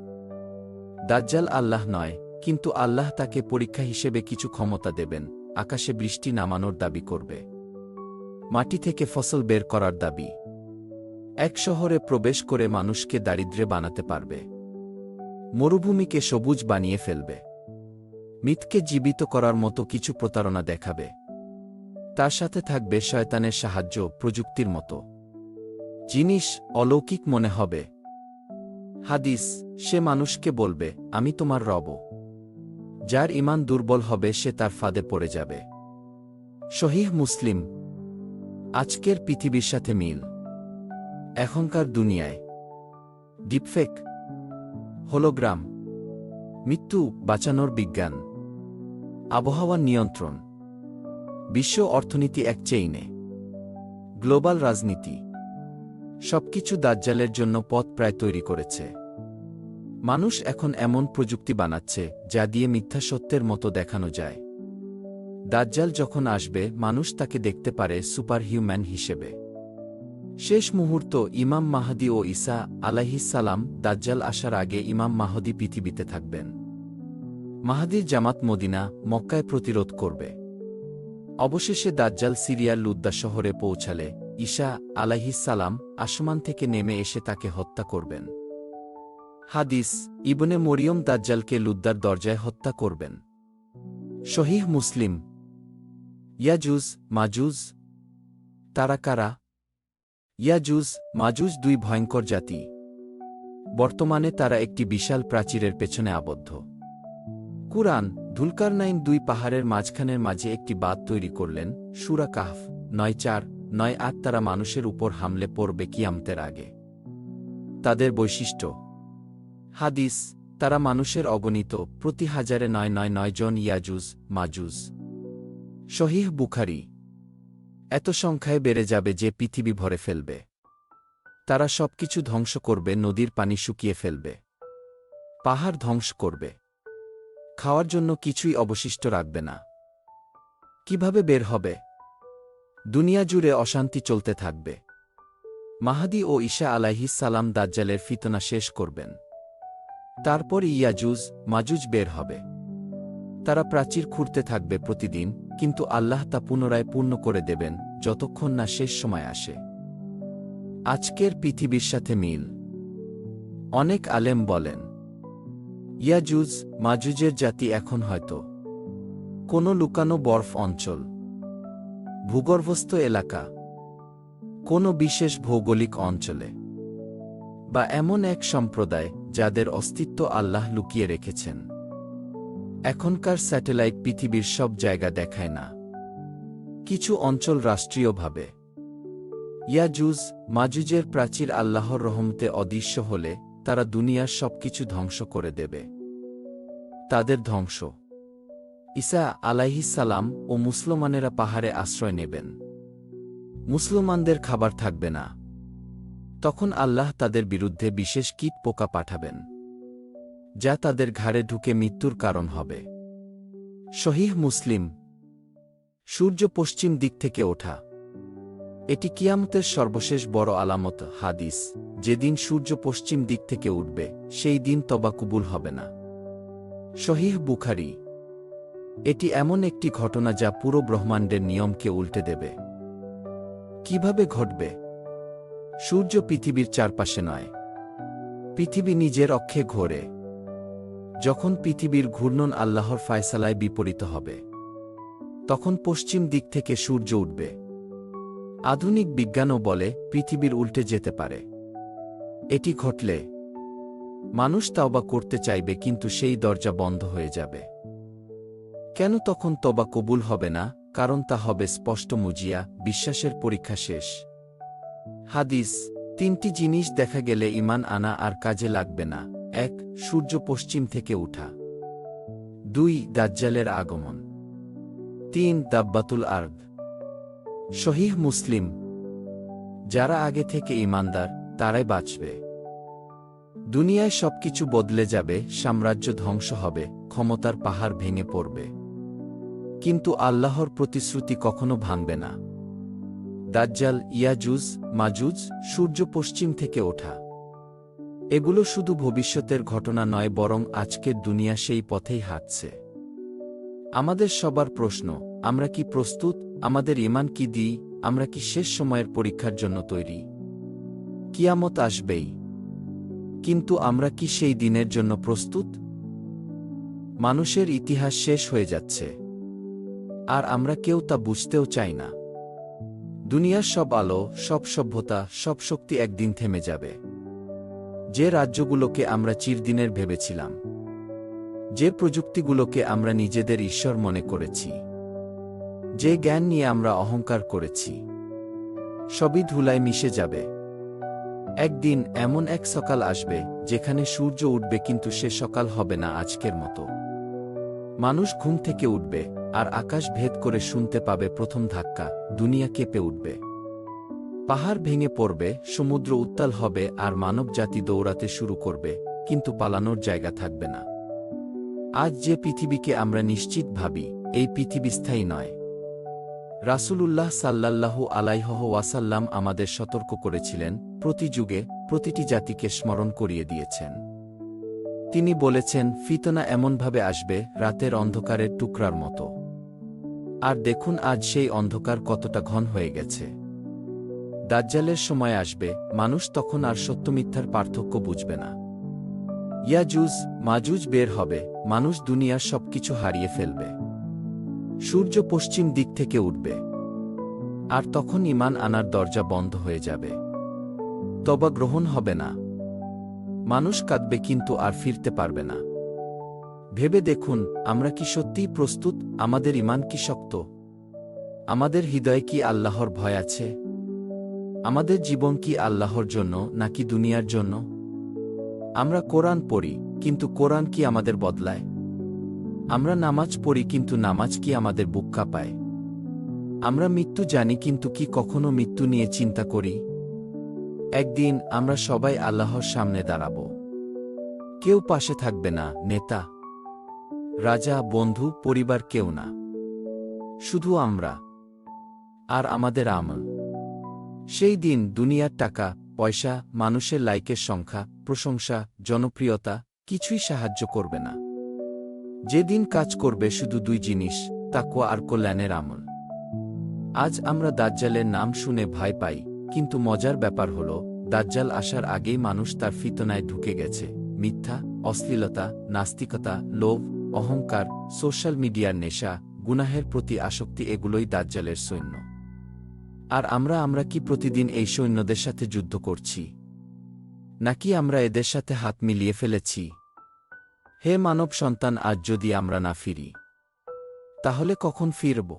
দাজ্জাল আল্লাহ নয়, কিন্তু আল্লাহ তাকে পরীক্ষা হিসেবে কিছু ক্ষমতা দেবেন। আকাশে বৃষ্টি নামানোর দাবি করবে, মাটি থেকে ফসল বের করার দাবি, এক শহরে প্রবেশ করে মানুষকে দারিদ্র্যে বানাতে পারবে, মরুভূমিকে সবুজ বানিয়ে ফেলবে, মৃতকে জীবিত করার মতো কিছু প্রতারণা দেখাবে। তার সাথে থাকবে শয়তানের সাহায্য, প্রযুক্তির মতো জিনিস অলৌকিক মনে হবে। হাদিস, সে মানুষকে বলবে, আমি তোমার রব। যার ঈমান দুর্বল হবে সে তার ফাঁদে পড়ে যাবে। সহিহ মুসলিম। আজকের পৃথিবীর সাথে মিল। এখনকার দুনিয়ায় ডিপফেক, হোলোগ্রাম, মৃত্যু বাঁচানোর বিজ্ঞান, আবহাওয়ার নিয়ন্ত্রণ, বিশ্ব অর্থনীতি এক চেইনে, গ্লোবাল রাজনীতি, সবকিছু দাজ্জালের জন্য পথ প্রায় তৈরি করেছে। মানুষ এখন এমন প্রযুক্তি বানাচ্ছে যা দিয়ে মিথ্যা সত্যের মতো দেখানো যায়। দাজ্জাল যখন আসবে মানুষ তাকে দেখতে পারে সুপারহিউম্যান হিসেবে। শেষ মুহূর্ত, ইমাম মাহদী ও ঈসা আলাইহিস সালাম। দাজ্জাল আসার আগে ইমাম মাহদী পৃথিবীতে থাকবেন। মাহদীর জামাত মদিনা, মক্কায় প্রতিরোধ করবে। অবশেষে দাজ্জাল সিরিয়ার লুদ্দা শহরে পৌঁছালে ঈসা আলাইহিস সালাম আসমান থেকে নেমে এসে তাকে হত্যা করবেন। হাদিস, ইবনে মরিয়ম দাজ্জালকে লুদ্দার দরজায় হত্যা করবেন। সহিহ মুসলিম। ইয়াজুজ, মাজুজ। তারা কারা? ইয়াজুজ, মাজুজ দুই ভয়ঙ্কর জাতি। বর্তমানে তারা একটি বিশাল প্রাচীরের পেছনে আবদ্ধ। কুরআন, ধুলকারনাইন দুই পাহাড়ের মাঝখানের মাঝে একটি বাঁধ তৈরি করলেন। সূরা কাহফ ৯:৪-৯:৮। তারা মানুষের উপর হামলে পড়বে কিয়ামতের আগে। তাদের বৈশিষ্ট্য। হাদিস, তারা মানুষের অগণিত, প্রতি হাজারে ৯৯৯ জন ইয়াজুজ মাজুজ। সহিহ বুখারী। এত সংখ্যায় বেড়ে যাবে যে পৃথিবী ভরে ফেলবে। তারা সবকিছু ধ্বংস করবে, নদীর পানি শুকিয়ে ফেলবে, পাহাড় ধ্বংস করবে, খাওয়ার জন্য কিছুই অবশিষ্ট রাখবে না। কিভাবে বের হবে? দুনিয়া জুড়ে অশান্তি চলতে থাকবে। মাহদী ও ঈসা আলাইহিস সালাম দাজ্জালের ফিতনা শেষ করবেন। তারপর ইয়াজুজ মাজুজ বের হবে। তারা প্রাচীর খুঁড়তে থাকবে প্রতিদিন, কিন্তু আল্লাহ তা পুনরায় পূর্ণ করে দেবেন যতক্ষণ না শেষ সময় আসে। আজকের পৃথিবীর সাথে মিল। অনেক আলেম বলেন, ইয়াজুজ মাজুজের জাতি এখন হয়তো কোনো লুকানো বরফ অঞ্চল, ভূগর্ভস্থ এলাকা, কোনো বিশেষ ভৌগোলিক অঞ্চলে, বা এমন এক সম্প্রদায় যাদের অস্তিত্ব আল্লাহ লুকিয়ে রেখেছেন। এখনকার স্যাটেলাইট পৃথিবীর সব জায়গা দেখায় না, কিছু অঞ্চল রাষ্ট্রীয়ভাবে। ইয়াজুজ মাজুজের প্রাচীর আল্লাহর রহমতে অদৃশ্য হলে তারা দুনিয়ার সবকিছু ধ্বংস করে দেবে। তাদের ধ্বংস। ঈসা আলাইহিস সালাম ও মুসলমানেরা পাহাড়ে আশ্রয় নেবেন। মুসলমানদের খাবার থাকবে না। তখন আল্লাহ তাদের বিরুদ্ধে বিশেষ কীট পোকা পাঠাবেন, যা তাদের ঘাড়ে ঢুকে মৃত্যুর কারণ হবে। সহিহ মুসলিম। সূর্য পশ্চিম দিক থেকে ওঠা। এটি কিয়ামতের সর্বশেষ বড় আলামত। হাদিস, যেদিন সূর্য পশ্চিম দিক থেকে উঠবে সেই দিন তওবা কবুল হবে না। সহিহ বুখারী। এটি এমন একটি ঘটনা যা পুরো ব্রহ্মাণ্ডের নিয়মকে উল্টে দেবে। কিভাবে ঘটবে? সূর্য পৃথিবীর চারপাশে নয়, পৃথিবী নিজের অক্ষে ঘোরে। যখন পৃথিবীর ঘূর্ণন আল্লাহর ফায়সালায় বিপরীত হবে, তখন পশ্চিম দিক থেকে সূর্য উঠবে। আধুনিক বিজ্ঞানও বলে পৃথিবীর উল্টে যেতে পারে। এটি ঘটলে মানুষ তওবা করতে চাইবে, কিন্তু সেই দরজা বন্ধ হয়ে যাবে। কেন তখন তওবা কবুল হবে না? কারণ তা হবে স্পষ্ট মুজিয়া, বিশ্বাসের পরীক্ষা শেষ। হাদিস, তিনটি জিনিস দেখা গেলে ঈমান আনা আর কাজে লাগবে না। ১. সূর্য পশ্চিম থেকে উঠা। ২. দাজ্জালের আগমন। ৩. দাব্বাতুল আরদ। সহিহ মুসলিম। যারা আগে থেকে ঈমানদার তারাই বাঁচবে। দুনিয়ায় সবকিছু বদলে যাবে, সাম্রাজ্য ধ্বংস হবে, ক্ষমতার পাহাড় ভেঙে পড়বে, কিন্তু আল্লাহর প্রতিশ্রুতি কখনো ভাঙবে না। দাজ্জাল, ইয়াজুজ মাজুজ, সূর্য পশ্চিম থেকে ওঠা, এগুলো শুধু ভবিষ্যতের ঘটনা নয়, বরং আজকের দুনিয়া সেই পথেই হাঁটছে। আমাদের সবার প্রশ্ন, আমরা কি প্রস্তুত? আমাদের ঈমান কি দিই? আমরা কি শেষ সময়ের পরীক্ষার জন্য তৈরি? কিয়ামত আসবেই, কিন্তু আমরা কি সেই দিনের জন্য প্রস্তুত? মানুষের ইতিহাস শেষ হয়ে যাচ্ছে, আর আমরা কেউ তা বুঝতেও চাই না। দুনিয়ার সব আলো, সব সভ্যতা, সব শক্তি একদিন থেমে যাবে। যে রাজ্যগুলোকে আমরা চিরদিনের ভেবেছিলাম, যে প্রযুক্তিগুলোকে আমরা নিজেদের ঈশ্বর মনে করেছি, যে জ্ঞান নিয়ে আমরা অহংকার করেছি, সবই ধুলায় মিশে যাবে। একদিন এমন এক সকাল আসবে যেখানে সূর্য উঠবে, কিন্তু সে সকাল হবে না আজকের মতো। মানুষ ঘুম থেকে উঠবে আর আকাশ ভেদ করে শুনতে পাবে প্রথম ধাক্কা, দুনিয়া কেঁপে উঠবে, পাহাড় ভেঙে পড়বে, সমুদ্র উত্তাল হবে, আর মানব জাতি দৌড়াতে শুরু করবে, কিন্তু পালানোর জায়গা থাকবে না। আজ যে পৃথিবীকে আমরা নিশ্চিত ভাবি, এই পৃথিবী স্থায়ী নয়। রাসূলুল্লাহ সাল্লাল্লাহু আলাইহি ওয়াসাল্লাম আমাদের সতর্ক করেছিলেন, প্রতি যুগে প্রতিটি জাতিকে স্মরণ করিয়ে দিয়েছেন। তিনি বলেছেন, ফিতনা এমনভাবে আসবে রাতের অন্ধকারের টুকরার মতো। আর দেখুন আজ সেই অন্ধকার কতটা ঘন হয়ে গেছে। দাজ্জালের সময় আসবে, মানুষ তখন আর সত্য মিথ্যার পার্থক্য বুঝবে না। ইয়াজুজ মাজুজ বের হবে, মানুষ দুনিয়ার সবকিছু হারিয়ে ফেলবে। সূর্য পশ্চিম দিক থেকে উঠবে, আর তখন ঈমান আনার দরজা বন্ধ হয়ে যাবে। তওবা গ্রহণ হবে না। মানুষ কাঁদবে, কিন্তু আর ফিরতে পারবে না। ভেবে দেখুন, আমরা কি সত্যিই প্রস্তুত? আমাদের ঈমান কি শক্ত? আমাদের হৃদয়ে কি আল্লাহর ভয় আছে? আমাদের জীবন কি আল্লাহর জন্য নাকি দুনিয়ার জন্য? আমরা কোরআন পড়ি, কিন্তু কোরআন কি আমাদের বদলায়? আমরা নামাজ পড়ি, কিন্তু নামাজ কি আমাদের বুক কাঁপায়? আমরা মৃত্যু জানি, কিন্তু কি কখনো মৃত্যু নিয়ে চিন্তা করি? একদিন আমরা সবাই আল্লাহর সামনে দাঁড়াব। কেউ পাশে থাকবে না, নেতা, রাজা, বন্ধু, পরিবার, কেউ না। শুধু আমরা আর আমাদের আমল। সেই দিন দুনিয়ার টাকা, পয়সা, মানুষের লাইকের সংখ্যা, প্রশংসা, জনপ্রিয়তা কিছুই সাহায্য করবে না। যেদিন কাজ করবে শুধু দুই জিনিস, তাকওয়া আর কল্যাণের আমল। আজ আমরা দাজ্জালের নাম শুনে ভয় পাই, কিন্তু মজার ব্যাপার হল, দাজ্জাল আসার আগেই মানুষ তার ফিতনায় ঢুকে গেছে। মিথ্যা, অশ্লীলতা, নাস্তিকতা, লোভ, অহংকার, সোশ্যাল মিডিয়ার নেশা, গুনাহের প্রতি আসক্তি, এগুলোই দাজ্জালের সৈন্য। আর আমরা কি প্রতিদিন এই সৈন্যদের সাথে যুদ্ধ করছি? নাকি আমরা এদের সাথে হাত মিলিয়ে ফেলেছি? হে মানব সন্তান, আজ যদি আমরা না ফিরি, তাহলে কখন ফিরব?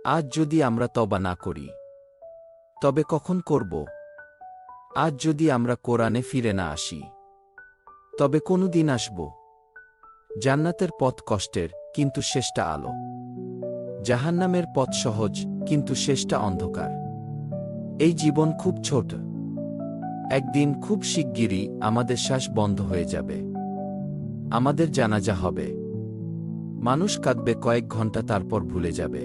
আজ যদি আমরা তওবা না করি, তবে কখন করব? আজ যদি আমরা কোরআনে ফিরে না আসি, তবে কোন দিন আসব? জান্নাতের পথ কষ্টের, কিন্তু শেষটা আলো। জাহান্নামের পথ সহজ, কিন্তু শেষটা অন্ধকার। এই জীবন খুব ছোট। একদিন খুব শিগগিরই আমাদের শ্বাস বন্ধ হয়ে যাবে। আমাদের জানাজা হবে। মানুষ কাঁদবে কয়েক ঘন্টা, তারপর ভুলে যাবে।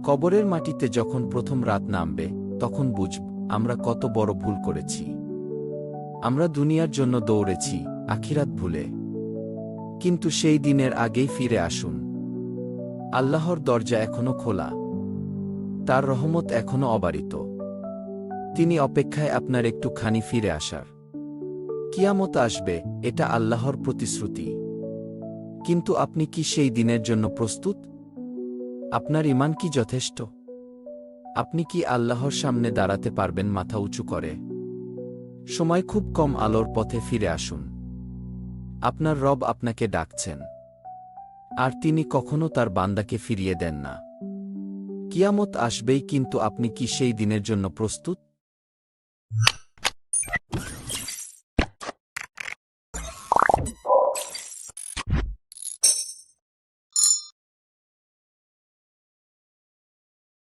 কবরের মাটিতে যখন প্রথম রাত নামবে, তখন বুঝব আমরা কত বড় ভুল করেছি। আমরা দুনিয়ার জন্য দৌড়েছি, আখিরাত ভুলে। কিন্তু সেই দিনের আগেই ফিরে আসুন। আল্লাহর দরজা এখনো খোলা। তার রহমত এখনো অবারিত। তিনি অপেক্ষায় আপনার একটুখানি ফিরে আসার। কিয়ামত আসবে, এটা আল্লাহর প্রতিশ্রুতি। কিন্তু আপনি কি সেই দিনের জন্য প্রস্তুত? আপনার ঈমান কি যথেষ্ট? আপনি কি আল্লাহর সামনে দাঁড়াতে পারবেন মাথা উঁচু করে? সময় খুব কম, আলোর পথে ফিরে আসুন। আপনার রব আপনাকে ডাকছেন। আর তিনি কখনো তার বান্দাকে ফিরিয়ে দেন না। কিয়ামত আসবেই, কিন্তু আপনি কি সেই দিনের জন্য প্রস্তুত?